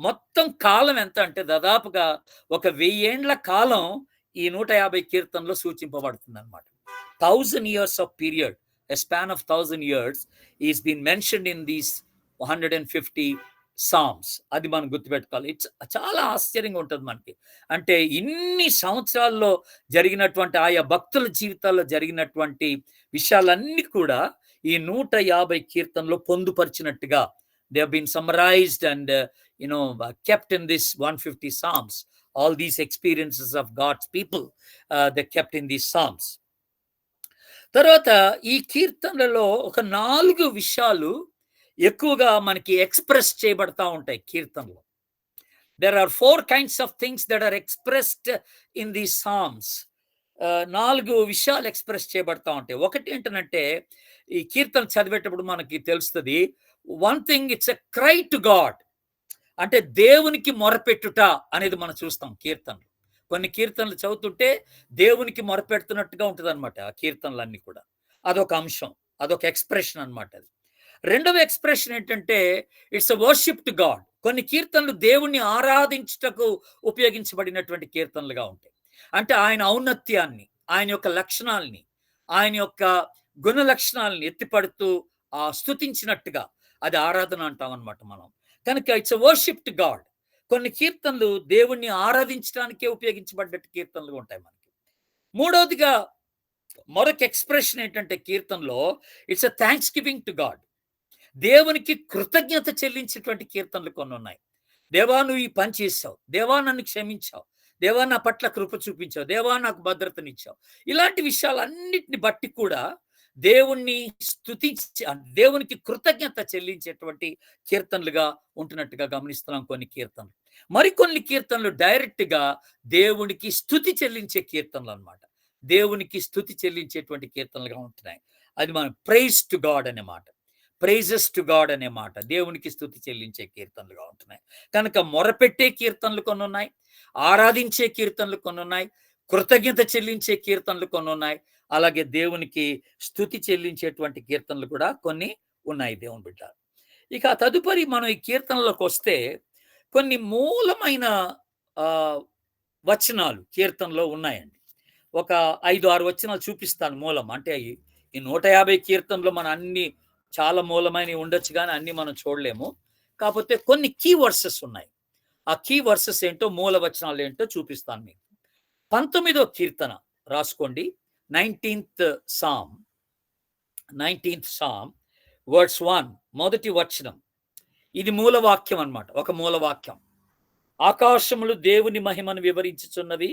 మొత్తం కాలం ఎంత అంటే దాదాపుగా 1000 ఏండ్ల కాలం ఈ 150 కీర్తనలో సూచింపబడుతుంది అనమాట. 1000 years of period, a span of 1000 years is been mentioned in these 150 psalms. అది మనం గుర్తుపెట్టుకోవాలి. ఇట్స్ చాలా ఆశ్చర్యంగా ఉంటుంది మనకి. అంటే ఇన్ని సంవత్సరాల్లో జరిగినటువంటి ఆయా భక్తుల జీవితాల్లో జరిగినటువంటి విషయాలన్నీ కూడా ఈ 150 కీర్తనలో పొందుపరిచినట్టుగా they have been summarized and kept in this 150 psalms. All these experiences of God's people, they kept in these psalms. తర్వాత ఈ కీర్తనలలో ఒక 4 విషయాలు ఎక్కువగా మనకి ఎక్స్ప్రెస్ చేయబడతా ఉంటాయి కీర్తనలో. There are 4 kinds of things that are expressed in these psalms. 4 విషయాలు express చేయబడతా ఉంటాయి. ఒకటి ఏంటనంటే, ఈ కీర్తన చదివేటప్పుడు మనకి తెలుస్తది. One thing it's a cry to God. అంటే దేవునికి మొరపెట్టుట అనేది మనం చూస్తాం కీర్తనలు. కొన్ని కీర్తనలు చదువుతుంటే దేవునికి మొరపెడుతున్నట్టుగా ఉంటదనమాట ఆ కీర్తనలన్నీ కూడా. అదొక అంశం. అదొక ఎక్స్‌ప్రెషన్ అనమాట అది. రెండవ ఎక్స్‌ప్రెషన్ ఏంటంటే, it's a worship to God. కొన్ని కీర్తనలు దేవుణ్ణి ఆరాధించుటకు ఉపయోగించబడినటువంటి కీర్తనలుగా ఉంటాయి. అంటే ఆయన ఔన్నత్యాన్ని, ఆయన యొక్క లక్షణాల్ని, ఆయన యొక్క గుణ లక్షణాలను ఎత్తిపడుతూ స్తుతించినట్టుగా అది ఆరాధన అంటామనమాట మనం. కనుక it's a worship to God. కొన్ని కీర్తనలు దేవుణ్ణి ఆరాధించడానికే ఉపయోగించబడ్డట్టు కీర్తనలు ఉంటాయి మనకి. మూడవదిగా మరొక ఎక్స్‌ప్రెషన్ ఏంటంటే కీర్తనలో, it's a thanks giving to God. దేవునికి కృతజ్ఞత చెల్లించేటువంటి కీర్తనలు కొన్ని ఉన్నాయి. దేవా నువ్వు ఈ పని చేశావు, దేవా నన్ను క్షమించావు, దేవా నా పట్ల కృప చూపించావు, దేవా నాకు భద్రతనిచ్చావు. ఇలాంటి విషయాలన్నిటిని బట్టి కూడా దేవుణ్ణి స్తుతించి దేవునికి కృతజ్ఞత చెల్లించేటువంటి కీర్తనలుగా ఉంటున్నట్టుగా గమనిస్తున్నాం కొన్ని కీర్తనలు. మరికొన్ని కీర్తనలు డైరెక్ట్‌గా దేవునికి స్తుతి చెల్లించే కీర్తనలు అన్నమాట. దేవునికి స్తుతి చెల్లించేటువంటి కీర్తనలుగా ఉంటున్నాయి. అది మనం ప్రైజ్ టు గాడ్ అనే మాట. ప్రైజెస్ టు గాడ్ అనే మాట దేవునికి స్తుతి చెల్లించే కీర్తనలుగా ఉంటున్నాయి. కనుక మొరపెట్టే కీర్తనలు కొన్ని ఉన్నాయి, ఆరాధించే కీర్తనలు కొన్ని ఉన్నాయి, కృతజ్ఞత చెల్లించే కీర్తనలు కొన్ని ఉన్నాయి, అలాగే దేవునికి స్తుతి చెల్లించేటువంటి కీర్తనలు కూడా కొన్ని ఉన్నాయి దేవుని బిడ్డ. ఇక తదుపరి మనం ఈ కీర్తనలోకి వస్తే కొన్ని మూలమైన వచనాలు కీర్తనలో ఉన్నాయండి. ఒక 5-6 వచనాలు చూపిస్తాను మూలం. అంటే ఈ 150 కీర్తనలో మనం అన్ని చాలా మూలమైనవి ఉండొచ్చు కానీ అన్ని మనం చూడలేము. కాకపోతే కొన్ని కీ వర్సెస్ ఉన్నాయి. ఆ కీ వర్సెస్ ఏంటో, మూల వచనాలు ఏంటో చూపిస్తాను మీకు. 19వ కీర్తన రాసుకోండి. 19th Psalm వర్స్ 1 మొదటి వచనం. ఇది మూల వాక్యం అన్నమాట. ఒక మూల వాక్యం. ఆకాశములు దేవుని మహిమను వివరించుచున్నవి,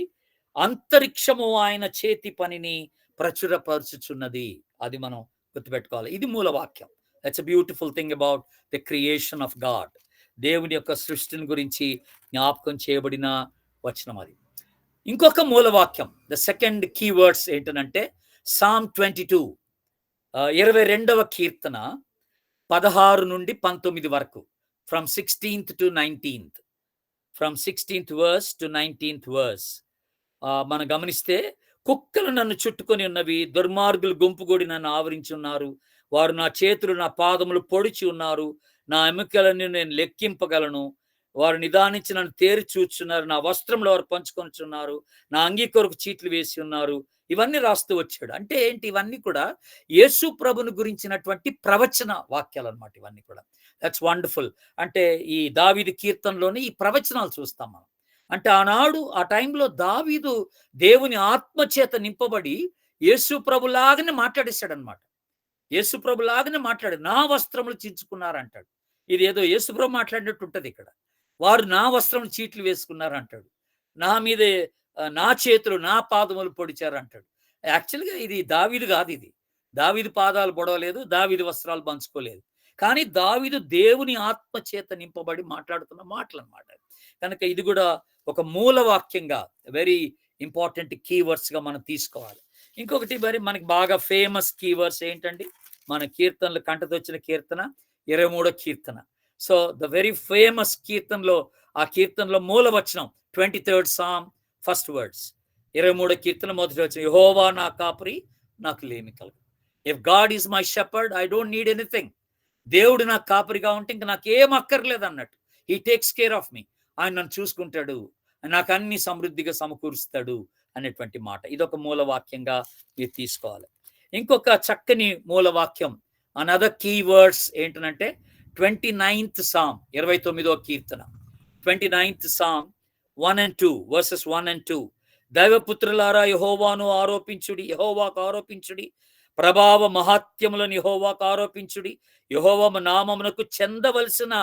అంతరిక్షము ఆయన చేతి పనిని ప్రచురపరచుచున్నది. అది మనం గుర్తుపెట్టుకోవాలి. ఇది మూల వాక్యం. That's a beautiful thing about the creation of God. దేవుని యొక్క సృష్టిని గురించి జ్ఞాపకం చేయబడిన వచనం అది. ఇంకొక మూల వాక్యం, ద సెకండ్ కీవర్డ్స్ ఏంటంటే Psalm 22 22వ కీర్తన 16 నుండి 19 వరకు. From 16th to 19th, from 16th verse to 19th verse. మనం గమనిస్తే, కుక్కలు నన్ను చుట్టుకొని ఉన్నవి, దుర్మార్గులు గుంపుగూడి నన్ను ఆవరించి ఉన్నారు, వారు నా చేతులు నా పాదములు పొడిచి ఉన్నారు, నా ఎముకలను నేను లెక్కింపగలను, వారు నిదానించి నన్ను తేరి చూచున్నారు, నా వస్త్రంలో వారు పంచుకొనిచున్నారు, నా అంగీ కొరకు చీట్లు వేసి ఉన్నారు. ఇవన్నీ రాస్తూ వచ్చాడు. అంటే ఏంటి? ఇవన్నీ కూడా యేసు ప్రభుని గురించినటువంటి ప్రవచన వాక్యాలు అన్నమాట. ఇవన్నీ కూడా దట్స్ వండర్ఫుల్. అంటే ఈ దావీదు కీర్తనలోని ఈ ప్రవచనాలు చూస్తాం మనం. అంటే ఆనాడు ఆ టైంలో దావీదు దేవుని ఆత్మచేత నింపబడి యేసు ప్రభులాగానే మాట్లాడేశాడు అనమాట. యేసు ప్రభులాగానే మాట్లాడు, నా వస్త్రములు చించుకున్నారంటాడు. ఇది ఏదో యేసు ప్రభు మాట్లాడినట్టు ఉంటది ఇక్కడ. వారు నా వస్త్రములు చీట్లు వేసుకున్నారు అంటాడు, నా మీదే నా చేతులు నా పాదములు పొడిచారు అంటాడు. యాక్చువల్గా ఇది దావీదు కాదు. ఇది దావీదు పాదాలు పొడవలేదు, దావీదు వస్త్రాలు పంచుకోలేదు. కానీ దావీదు దేవుని ఆత్మ చేత నింపబడి మాట్లాడుతున్న మాటలు అన్నమాట. కనుక ఇది కూడా ఒక మూల వాక్యంగా వెరీ ఇంపార్టెంట్ కీవర్డ్స్ గా మనం తీసుకోవాలి. ఇంకొకటి మరి మనకి బాగా ఫేమస్ కీవర్డ్స్ ఏంటండి? మన కీర్తనలు కంటతొచ్చిన కీర్తన 23వ కీర్తన. సో ద వెరీ ఫేమస్ కీర్తనలో, ఆ కీర్తనలో మూల వచనం 23rd Psalm ఫస్ట్ వర్డ్స్. 23వ కీర్తన మొదటి వచనం, యెహోవా నా కాపరి, నాకు లేమి కలుగు. If God is my shepherd I don't need anything. దేవుడు నాకు కాపరిగా ఉంటే ఇంకా నాకేం అక్కర్లేదు అన్నట్టు. హీ టేక్స్ కేర్ ఆఫ్ మీ. ఆయన నన్ను చూసుకుంటాడు, నాకు అన్ని సమృద్ధిగా సమకూరుస్తాడు అనేటువంటి మాట. ఇదొక మూల వాక్యంగా మీరు తీసుకోవాలి. ఇంకొక చక్కని మూల వాక్యం, అనదర్ కీవర్డ్స్ ఏంటంటే 29th Psalm 29వ Keerthana 29th Psalm 1 and 2 verses 1 and 2. దైవపుత్రులారా యెహోవాను ఆరోపించుడి, యెహోవాకు ఆరోపించుడి, ప్రభావ మహాత్యములను యెహోవాకు ఆరోపించుడి, యెహోవా నామమునకు చెందవలసిన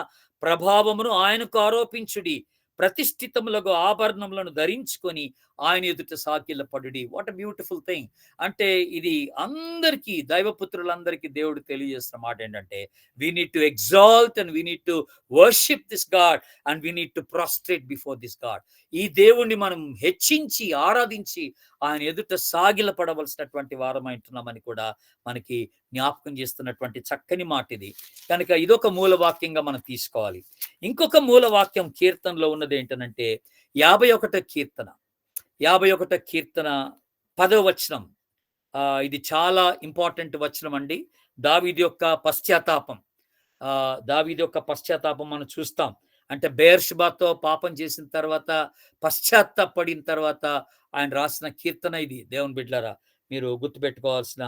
ప్రభావమును ఆయనకు ఆరోపించుడి, ప్రతిష్ఠితములకు ఆభరణములను ధరించుకొని ఆయన ఎదుట సాగిలపడుడి. What a beautiful thing. అంటే ఇది అందరికీ, దైవపుత్రులందరికీ దేవుడు తెలియజేస్తున్న మాట ఏంటంటే, we need to exalt and we need to worship this God and we need to prostrate before this God. ఈ దేవుణ్ణి మనం హెచ్చించి ఆరాధించి ఆయన ఎదుట సాగిలపడవలసినటువంటి వారమైంటున్నామని కూడా మనకి జ్ఞాపకం చేస్తున్నటువంటి చక్కని మాట ఇది. కనుక ఇదొక మూలవాక్యంగా మనం తీసుకోవాలి. ఇంకొక మూలవాక్యం కీర్తనలో ఉన్నది ఏంటనంటే 51వ కీర్తన 51వ కీర్తన 10వ వచనం. ఇది చాలా ఇంపార్టెంట్ వచనం అండి. దావీదు యొక్క పశ్చాత్తాపం. దావీదు యొక్క పశ్చాత్తాపం మనం చూస్తాం. అంటే బెయేర్షెబాతో పాపం చేసిన తర్వాత పశ్చాత్తాపడిన తర్వాత ఆయన రాసిన కీర్తన ఇది. దేవుని బిడ్డలారా, మీరు గుర్తుపెట్టుకోవాల్సిన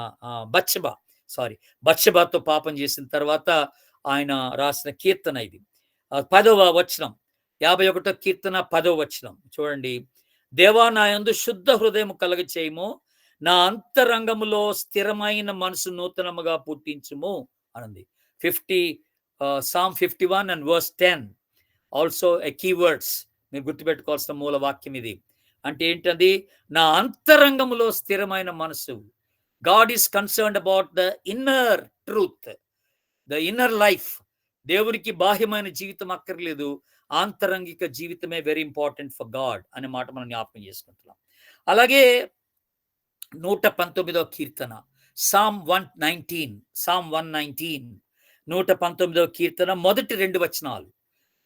బత్షెబాతో పాపం చేసిన తర్వాత ఆయన రాసిన కీర్తన ఇది. 10వ వచనం, 51వ కీర్తన 10వ వచనం చూడండి. దేవా, నా యందు శుద్ధ హృదయం కలగ చేయము, నా అంతరంగములో స్థిరమైన మనసు నూతనముగా పుట్టించుము అనంది. Psalm 51 and verse 10 also a keywords. మీరు గుర్తుపెట్టుకోవాల్సిన మూల వాక్యం ఇది. అంటే ఏంటది? నా అంతరంగములో స్థిరమైన మనసు. God is concerned about the inner truth, the inner life. దేవునికి బాహ్యమైన జీవితం అక్కర్లేదు, ఆంతరంగిక జీవితమే వెరీ ఇంపార్టెంట్ ఫర్ గాడ్ అనే మాట మనం జ్ఞాపకం చేసుకుంటున్నాం. అలాగే 119వ కీర్తన Psalm 119, 119వ కీర్తన మొదటి 2 వచనాలు.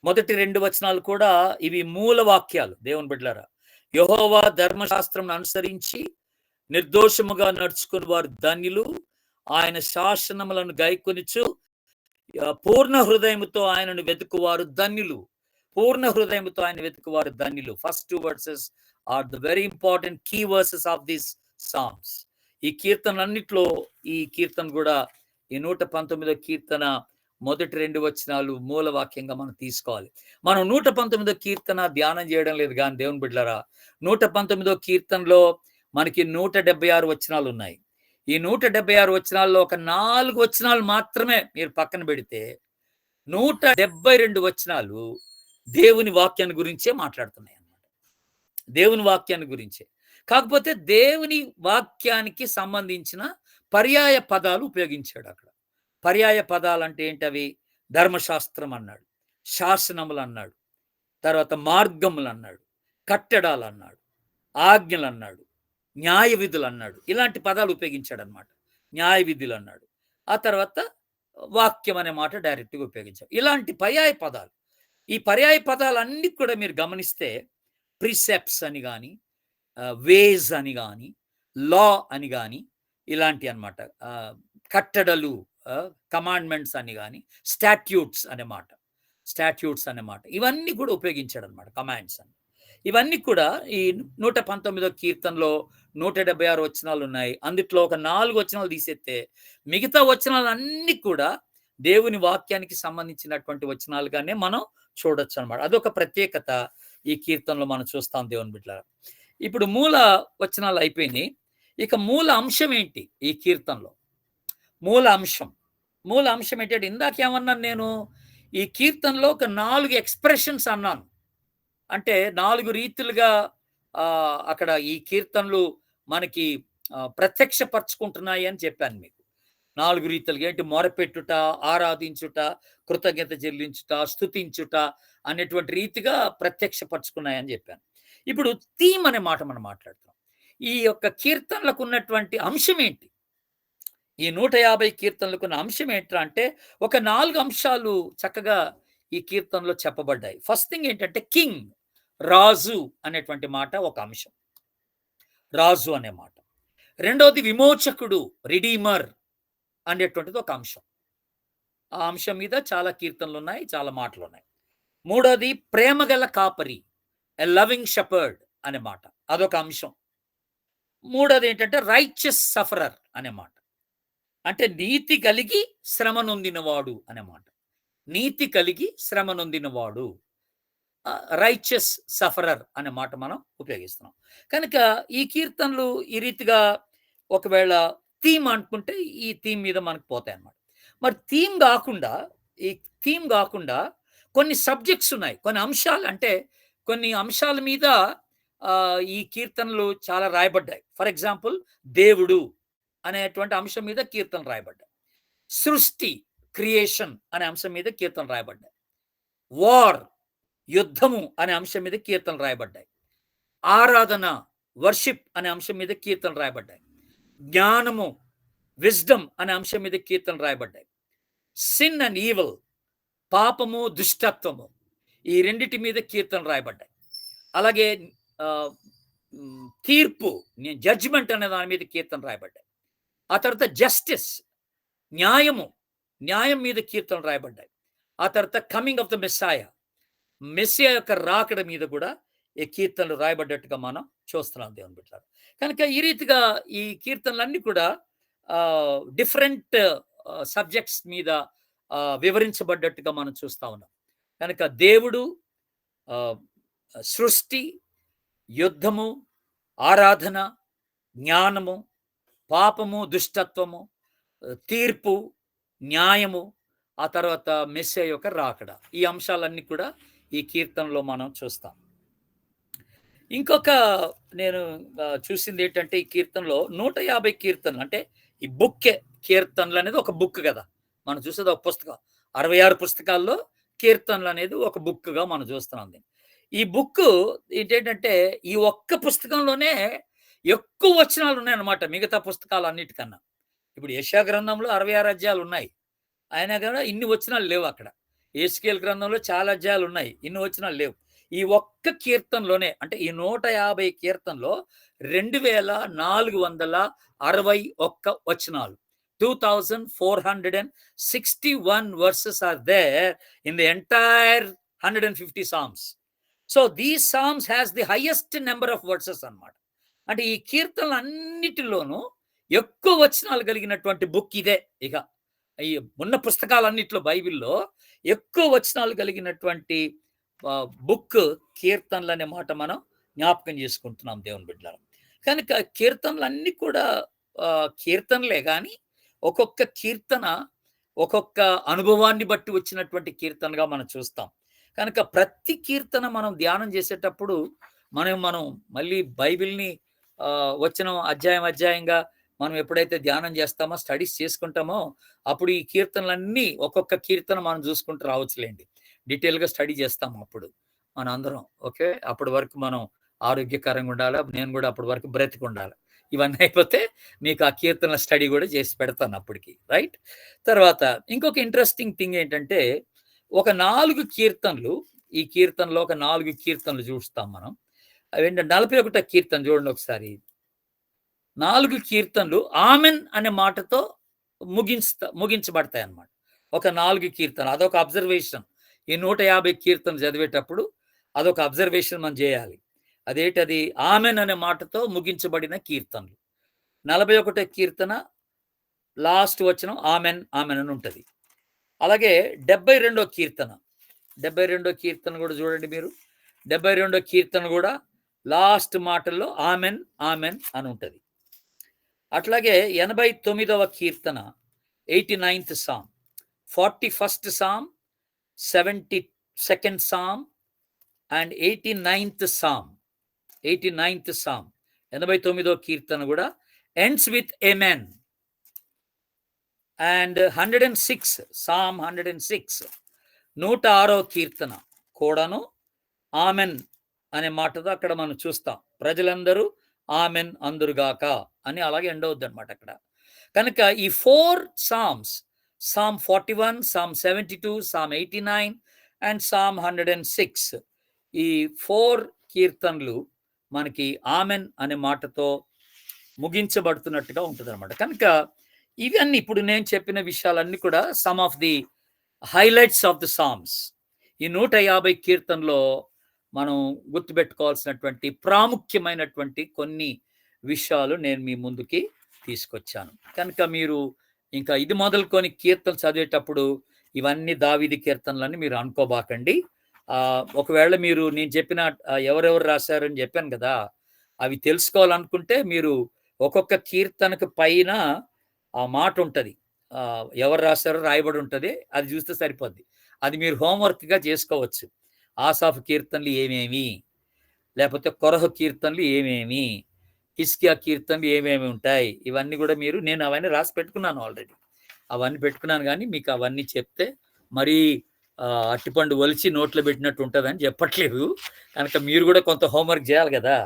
మొదటి 2 వచనాలు కూడా ఇవి మూల వాక్యాలు. దేవుని బిడ్డలారా, యెహోవా ధర్మశాస్త్రం అనుసరించి నిర్దోషముగా నడుచుకుని వారు ధన్యులు, ఆయన శాసనములను గైకొనుచు పూర్ణ హృదయముతో ఆయనను వెతుకువారు ధన్యులు. పూర్ణ హృదయముతో ఆయన వెతుకువారు ధన్యులు. First 2 verses are the very important key verses of this songs. ఈ కీర్తనలన్నిట్లో ఈ కీర్తన కూడా, ఈ 119వ కీర్తన మొదటి 2 వచనాలు మూల వాక్యంగా మనం తీసుకోవాలి. మనం 119వ కీర్తన ధ్యానం చేయడం లేదు కానీ దేవుని బిడ్డలారా, 119వ కీర్తనలో మనకి 176 వచనాలు ఉన్నాయి. ఈ 176 వచనాల్లో ఒక 4 వచనాలు మాత్రమే మీరు పక్కన పెడితే 172 వచనాలు దేవుని వాక్యాన్ని గురించే మాట్లాడుతున్నాయి అన్నమాట. దేవుని వాక్యాన్ని గురించే. కాకపోతే దేవుని వాక్యానికి సంబంధించిన పర్యాయ పదాలు ఉపయోగించాడు అక్కడ. పర్యాయ పదాలు అంటే ఏంటవి? ధర్మశాస్త్రం అన్నాడు, శాసనములు అన్నాడు, తర్వాత మార్గములు అన్నాడు, కట్టడాలు అన్నాడు, ఆజ్ఞలు అన్నాడు, న్యాయ విధులు అన్నాడు. ఇలాంటి పదాలు ఉపయోగించాడు అనమాట. న్యాయ విధులు అన్నాడు. ఆ తర్వాత వాక్యం అనే మాట డైరెక్ట్గా ఉపయోగించాడు. ఇలాంటి పర్యాయ పదాలు, ఈ పర్యాయ పదాలన్నీ కూడా మీరు గమనిస్తే ప్రిసెప్ట్స్ అని కానీ, వేజ్ అని కానీ, లా అని కానీ, ఇలాంటి అన్నమాట. కట్టడలు, కమాండ్మెంట్స్ అని కానీ, స్టాట్యూట్స్ అనే మాట, ఇవన్నీ కూడా ఉపయోగించాడు అనమాట. కమాండ్స్ అని, ఇవన్నీ కూడా ఈ 119వ కీర్తనలో 176 వచనాలు ఉన్నాయి. అందుట్లో ఒక 4 వచనాలు తీసేస్తే మిగతా వచనాలన్నీ కూడా దేవుని వాక్యానికి సంబంధించినటువంటి వచనాలుగానే మనం చూడొచ్చు అనమాట. అదొక ప్రత్యేకత ఈ కీర్తనలో మనం చూస్తాం దేవుని బిడ్డలారా. ఇప్పుడు మూల వచనాలు అయిపోయినాయి. ఇక మూల అంశం ఏంటి ఈ కీర్తనలో? మూల అంశం ఏంటంటే, ఇందాకేమన్నాను నేను, ఈ కీర్తనలో ఒక 4 ఎక్స్ప్రెషన్స్ అన్నాను. అంటే 4 రీతులుగా అక్కడ ఈ కీర్తనలు మనకి ప్రత్యక్షపరచుకుంటున్నాయి అని చెప్పాను మీకు. 4 రీతులుగా ఏంటి? మొరపెట్టుట, ఆరాధించుట, కృతజ్ఞత చెల్లించుట, స్తుతించుట అనేటువంటి రీతిగా ప్రత్యక్షపరచుకున్నాయని చెప్పాను. ఇప్పుడు థీమ్ అనే మాట మనం మాట్లాడుతున్నాం. ఈ యొక్క కీర్తనలకు ఉన్నటువంటి అంశం ఏంటి? ఈ 150 కీర్తనలకు ఉన్న అంశం ఏంట్రా అంటే, ఒక 4 అంశాలు చక్కగా ఈ కీర్తనలో చెప్పబడ్డాయి. ఫస్ట్ థింగ్ ఏంటంటే కింగ్, రాజు అనేటువంటి మాట ఒక అంశం. రాజు అనే మాట. రెండవది విమోచకుడు, రిడీమర్ అనేటువంటిది ఒక అంశం. ఆ అంశం మీద చాలా కీర్తనలు ఉన్నాయి, చాలా మాటలు ఉన్నాయి. మూడోది ప్రేమగల కాపరి, ఎ లవింగ్ షెపర్డ్ అనే మాట, అదొక అంశం. మూడోది ఏంటంటే రైచియస్ సఫరర్ అనే మాట, అంటే నీతి కలిగి శ్రమ నొందినవాడు అనే మాట. నీతి కలిగి శ్రమ నొందినవాడు, రైచియస్ సఫరర్ అనే మాట మనం ఉపయోగిస్తున్నాం. కనుక ఈ కీర్తనలు ఈ రీతిగా ఒకవేళ థీమ్ అనుకుంటే ఈ థీమ్ మీద మనకు పోతాయి అన్నమాట. మరి ఈ థీమ్ కాకుండా కొన్ని సబ్జెక్ట్స్ ఉన్నాయి, కొన్ని అంశాలు, అంటే కొన్ని అంశాల మీద ఈ కీర్తనలు చాలా రాయబడ్డాయి. ఫర్ ఎగ్జాంపుల్, దేవుడు అనేటువంటి అంశం మీద కీర్తనలు రాయబడ్డాయి. సృష్టి, క్రియేషన్ అనే అంశం మీద కీర్తనలు రాయబడ్డాయి. వార్, యుద్ధము అనే అంశం మీద కీర్తనలు రాయబడ్డాయి. ఆరాధన, వర్షిప్ అనే అంశం మీద కీర్తనలు రాయబడ్డాయి. జ్ఞానము, విజ్డమ్ అనే అంశం మీద కీర్తనలు రాయబడ్డాయి. సిన్ అండ్ ఈవిల్, పాపము, దుష్టత్వము, ఈ రెండిటి మీద కీర్తనలు రాయబడ్డాయి. అలాగే తీర్పు, జడ్జిమెంట్ అనే దాని మీద కీర్తన రాయబడ్డాయి. ఆ తర్వాత జస్టిస్, న్యాయం మీద కీర్తనలు రాయబడ్డాయి. ఆ తర్వాత కమింగ్ ఆఫ్ ద మెస్సియా యొక్క రాకడ మీద కూడా ఈ కీర్తనలు రాయబడ్డట్టుగా మనం చూస్తున్నాం దేవుని బిడ్డలారా. కనుక ఈ రీతిగా ఈ కీర్తనలన్నీ కూడా డిఫరెంట్ సబ్జెక్ట్స్ మీద వివరించబడ్డట్టుగా మనం చూస్తా ఉన్నాం. కనుక దేవుడు, సృష్టి, యుద్ధము, ఆరాధన, జ్ఞానము, పాపము, దుష్టత్వము, తీర్పు, న్యాయము, ఆ తర్వాత మెస్సియా యొక్క రాకడ, ఈ అంశాలన్నీ కూడా ఈ కీర్తనలో మనం చూస్తాం. ఇంకొక నేను చూసింది ఏంటంటే ఈ కీర్తనలో 150 కీర్తనలు, అంటే ఈ బుక్కే కీర్తనలు అనేది ఒక బుక్ కదా, మనం చూసేది ఒక పుస్తకం. 66 పుస్తకాల్లో కీర్తనలు అనేది ఒక బుక్గా మనం చూస్తున్నాం. ఈ బుక్ ఏంటంటే ఈ ఒక్క పుస్తకంలోనే ఎక్కువ వచనాలు ఉన్నాయన్నమాట మిగతా పుస్తకాలు అన్నిటికన్నా. ఇప్పుడు యెషయా గ్రంథంలో 66 అధ్యాయాలు ఉన్నాయి, అయినా కూడా ఇన్ని వచనాలు లేవు. అక్కడ యేస్కేల్ గ్రంథంలో చాలా అధ్యాయాలు ఉన్నాయి, ఇన్ని వచనాలు లేవు. ఈ ఒక్క కీర్తనలోనే, అంటే ఈ 150 కీర్తనలో 2461 వచనాలు, 2461 verses are there in the entire 150 psalms. So these psalms has the highest number of verses అన్నమాట. అంటే ఈ కీర్తనలు అన్నిటిలోనూ ఎక్కువ వచనాలు కలిగినటువంటి బుక్ ఇదే. ఇక ఈ ఉన్న పుస్తకాలన్నిట్లో బైబిల్లో ఎక్కువ వచనాలు కలిగినటువంటి బుక్ కీర్తనలు అనే మాట మనం జ్ఞాపకం చేసుకుంటున్నాం దేవుని బిడ్డలారా. కనుక కీర్తనలు అన్నీ కూడా కీర్తనలే, కానీ ఒక్కొక్క కీర్తన ఒక్కొక్క అనుభవాన్ని బట్టి వచ్చినటువంటి కీర్తనగా మనం చూస్తాం. కనుక ప్రతి కీర్తన మనం ధ్యానం చేసేటప్పుడు మనం మళ్ళీ బైబిల్ని వచనం అధ్యాయంగా మనం ఎప్పుడైతే ధ్యానం చేస్తామో, స్టడీస్ చేసుకుంటామో, అప్పుడు ఈ కీర్తనలన్నీ ఒక్కొక్క కీర్తన మనం చూసుకుంటూ రావచ్చులేండి. డీటెయిల్గా స్టడీ చేస్తాము అప్పుడు మనం అందరం. ఓకే, అప్పటి వరకు మనం ఆరోగ్యకరంగా ఉండాలి, నేను కూడా అప్పటి వరకు బ్రతికి ఉండాలి. ఇవన్నీ అయిపోతే మీకు ఆ కీర్తనల స్టడీ కూడా చేసి పెడతాను అప్పటికి, రైట్? తర్వాత ఇంకొక ఇంట్రెస్టింగ్ థింగ్ ఏంటంటే, ఒక 4 కీర్తనలు, ఈ కీర్తనలో ఒక 4 కీర్తనలు చూస్తాం మనం. అవేంటంటే 41వ కీర్తన చూడండి ఒకసారి. 4 కీర్తనలు ఆమెన్ అనే మాటతో ముగించబడతాయి అన్నమాట. ఒక 4 కీర్తనలు, అదొక అబ్జర్వేషన్. ఈ 150 కీర్తనలు చదివేటప్పుడు అదొక అబ్జర్వేషన్ మనం చేయాలి. అదేంటది? ఆమెన్ అనే మాటతో ముగించబడిన కీర్తనలు. 41వ కీర్తన లాస్ట్ వచనం ఆమెన్ ఆమెన్ అని ఉంటుంది. అలాగే 72వ కీర్తన కూడా చూడండి మీరు. 72వ కీర్తన కూడా లాస్ట్ మాటల్లో ఆమెన్ ఆమెన్ అని ఉంటుంది. అట్లాగే 89వ కీర్తన 89th Psalm, 41st Psalm, 72nd Psalm and 89th Psalm. 89వ కీర్తన కూడా ends with amen. And 106 Psalm 106, 106వ కీర్తన కూడాను ఆమెన్ అనే మాటతో అక్కడ మనం చూస్తాం. ప్రజలందరూ ఆమెన్ అందురుగాక అని అలాగే ఎండ్ అవుద్ది అనమాట అక్కడ. కనుక ఈ 4 Psalms, Psalm 41, Psalm 72, Psalm 89 and Psalm 106, ఈ 4 కీర్తనలు మనకి ఆమెన్ అనే మాటతో ముగించబడుతున్నట్టుగా ఉంటుంది అనమాట. కనుక ఇవన్నీ ఇప్పుడు నేను చెప్పిన విషయాలన్నీ కూడా some of the highlights of the psalms. ఈ 150 కీర్తనలో మనం గుర్తుపెట్టుకోవాల్సినటువంటి ప్రాముఖ్యమైనటువంటి కొన్ని విషయాలు నేను మీ ముందుకి తీసుకొచ్చాను. కనుక మీరు ఇంకా ఇది మొదలుకొని కీర్తనలు చదివేటప్పుడు ఇవన్నీ దావీదు కీర్తనలని మీరు అనుకోబాకండి. ఒకవేళ మీరు నేను చెప్పిన ఎవరెవరు రాశారని చెప్పాను కదా, అవి తెలుసుకోవాలనుకుంటే మీరు ఒక్కొక్క కీర్తనకు పైన ఆ మాట ఉంటుంది, ఎవరు రాశారో రాయబడి ఉంటుంది, అది చూస్తే సరిపోద్ది. అది మీరు హోంవర్క్గా చేసుకోవచ్చు. ఆసాఫ్ కీర్తనలు ఏమేమి, లేకపోతే కొరహ కీర్తనలు ఏమేమి, హిజ్కియా కీర్తనలు ఏమేమి ఉంటాయి, ఇవన్నీ కూడా నేను అవన్నీ రాసి పెట్టుకున్నాను ఆల్రెడీ. అవన్నీ పెట్టుకున్నాను, కానీ మీకు అవన్నీ చెప్తే మరీ అట్టిపండు ఒలిచి నోట్లో పెట్టినట్టు ఉంటుందని చెప్పట్లేదు. కనుక మీరు కూడా కొంత హోంవర్క్ చేయాలి కదా.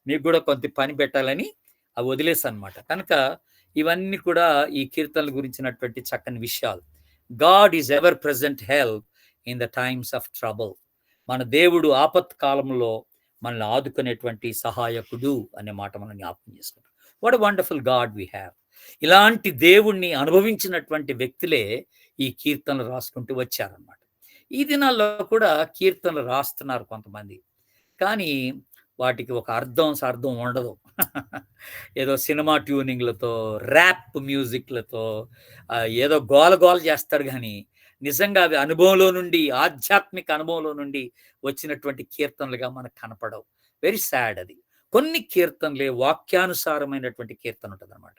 మీకు కూడా కొంత పని పెట్టాలని అవి వదిలేసాను అనమాట. కనుక ఇవన్నీ కూడా ఈ కీర్తనల గురించినటువంటి చక్కని విషయాలు. God is ever present help in the times of trouble. మన దేవుడు ఆపత్ కాలంలో మనల్ని ఆదుకునేటువంటి సహాయకుడు అనే మాట మనం జ్ఞాపకం చేసుకుంటాం. What a wonderful God we have. ఇలాంటి దేవుణ్ణి అనుభవించినటువంటి వ్యక్తులే ఈ కీర్తనలు రాసుకుంటూ వచ్చారనమాట. ఈ దినాల్లో కూడా కీర్తనలు రాస్తున్నారు కొంతమంది, కానీ వాటికి ఒక అర్థం ఉండదు. ఏదో సినిమా ట్యూనింగ్లతో, ర్యాప్ మ్యూజిక్లతో ఏదో గోల చేస్తారు, కానీ నిజంగా అవి అనుభవంలో నుండి, ఆధ్యాత్మిక అనుభవంలో నుండి వచ్చినటువంటి కీర్తనలుగా మనకు కనపడవు. వెరీ సాడ్ అది. కొన్ని కీర్తనలే వాక్యానుసారమైనటువంటి కీర్తన ఉంటుంది అనమాట.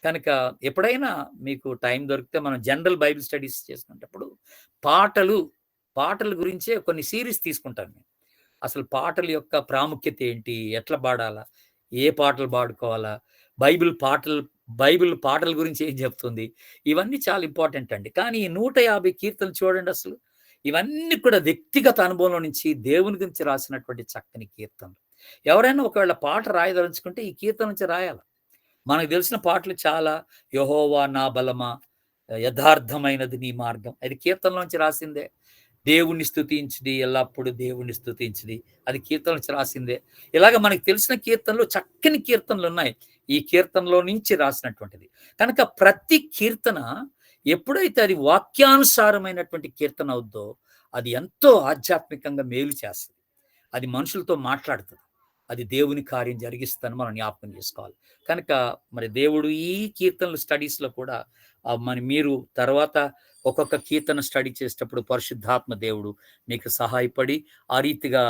కనుక ఎప్పుడైనా మీకు టైం దొరికితే మనం జనరల్ బైబిల్ స్టడీస్ చేసుకునేటప్పుడు పాటల గురించే కొన్ని సిరీస్ తీసుకుంటాను నేను. అసలు పాటల యొక్క ప్రాముఖ్యత ఏంటి, ఎట్లా పాడాలా, ఏ పాటలు పాడుకోవాలా, బైబిల్ పాటల గురించి ఏం చెప్తుంది, ఇవన్నీ చాలా ఇంపార్టెంట్ అండి. కానీ ఈ 150 కీర్తనలు చూడండి, అసలు ఇవన్నీ కూడా వ్యక్తిగత అనుభవంలో నుంచి దేవుని గురించి రాసినటువంటి చక్కని కీర్తనలు. ఎవరైనా ఒకవేళ పాట రాయదలుచుకుంటే ఈ కీర్తన నుంచి రాయాలి. మనకు తెలిసిన పాటలు చాలా. యెహోవా నా బలమా, యథార్థమైనది నీ మార్గం, అది కీర్తనలోంచి రాసిందే. దేవుణ్ణి స్తుతించిది, ఎల్లప్పుడు దేవుణ్ణి స్తుతించిది, అది కీర్తన నుంచి రాసిందే. ఇలాగ మనకు తెలిసిన కీర్తనలు, చక్కని కీర్తనలు ఉన్నాయి ఈ కీర్తనలో నుంచి రాసినటువంటిది. కనుక ప్రతి కీర్తన ఎప్పుడైతే అది వాక్యానుసారమైనటువంటి కీర్తన అవుద్దో అది ఎంతో ఆధ్యాత్మికంగా మేలు చేస్తుంది. అది మనుషులతో మాట్లాడుతుంది, అది దేవుని కార్యం జరిగిస్తుందని మనం జ్ఞాపకం చేసుకోవాలి. కనుక మరి దేవుడు ఈ కీర్తనలు స్టడీస్లో కూడా మీరు తర్వాత ఒక్కొక్క కీర్తన స్టడీ చేసేటప్పుడు పరిశుద్ధాత్మ దేవుడు మీకు సహాయపడి ఆ రీతిగా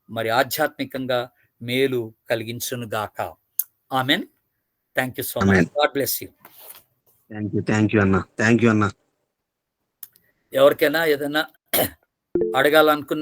మరి ఆధ్యాత్మికంగా మేలు కలిగించును గాక. Amen. Thank you so much. God bless you. Thank you అన్న. ఎవరికైనా ఏదైనా అడగాలనుకున్నా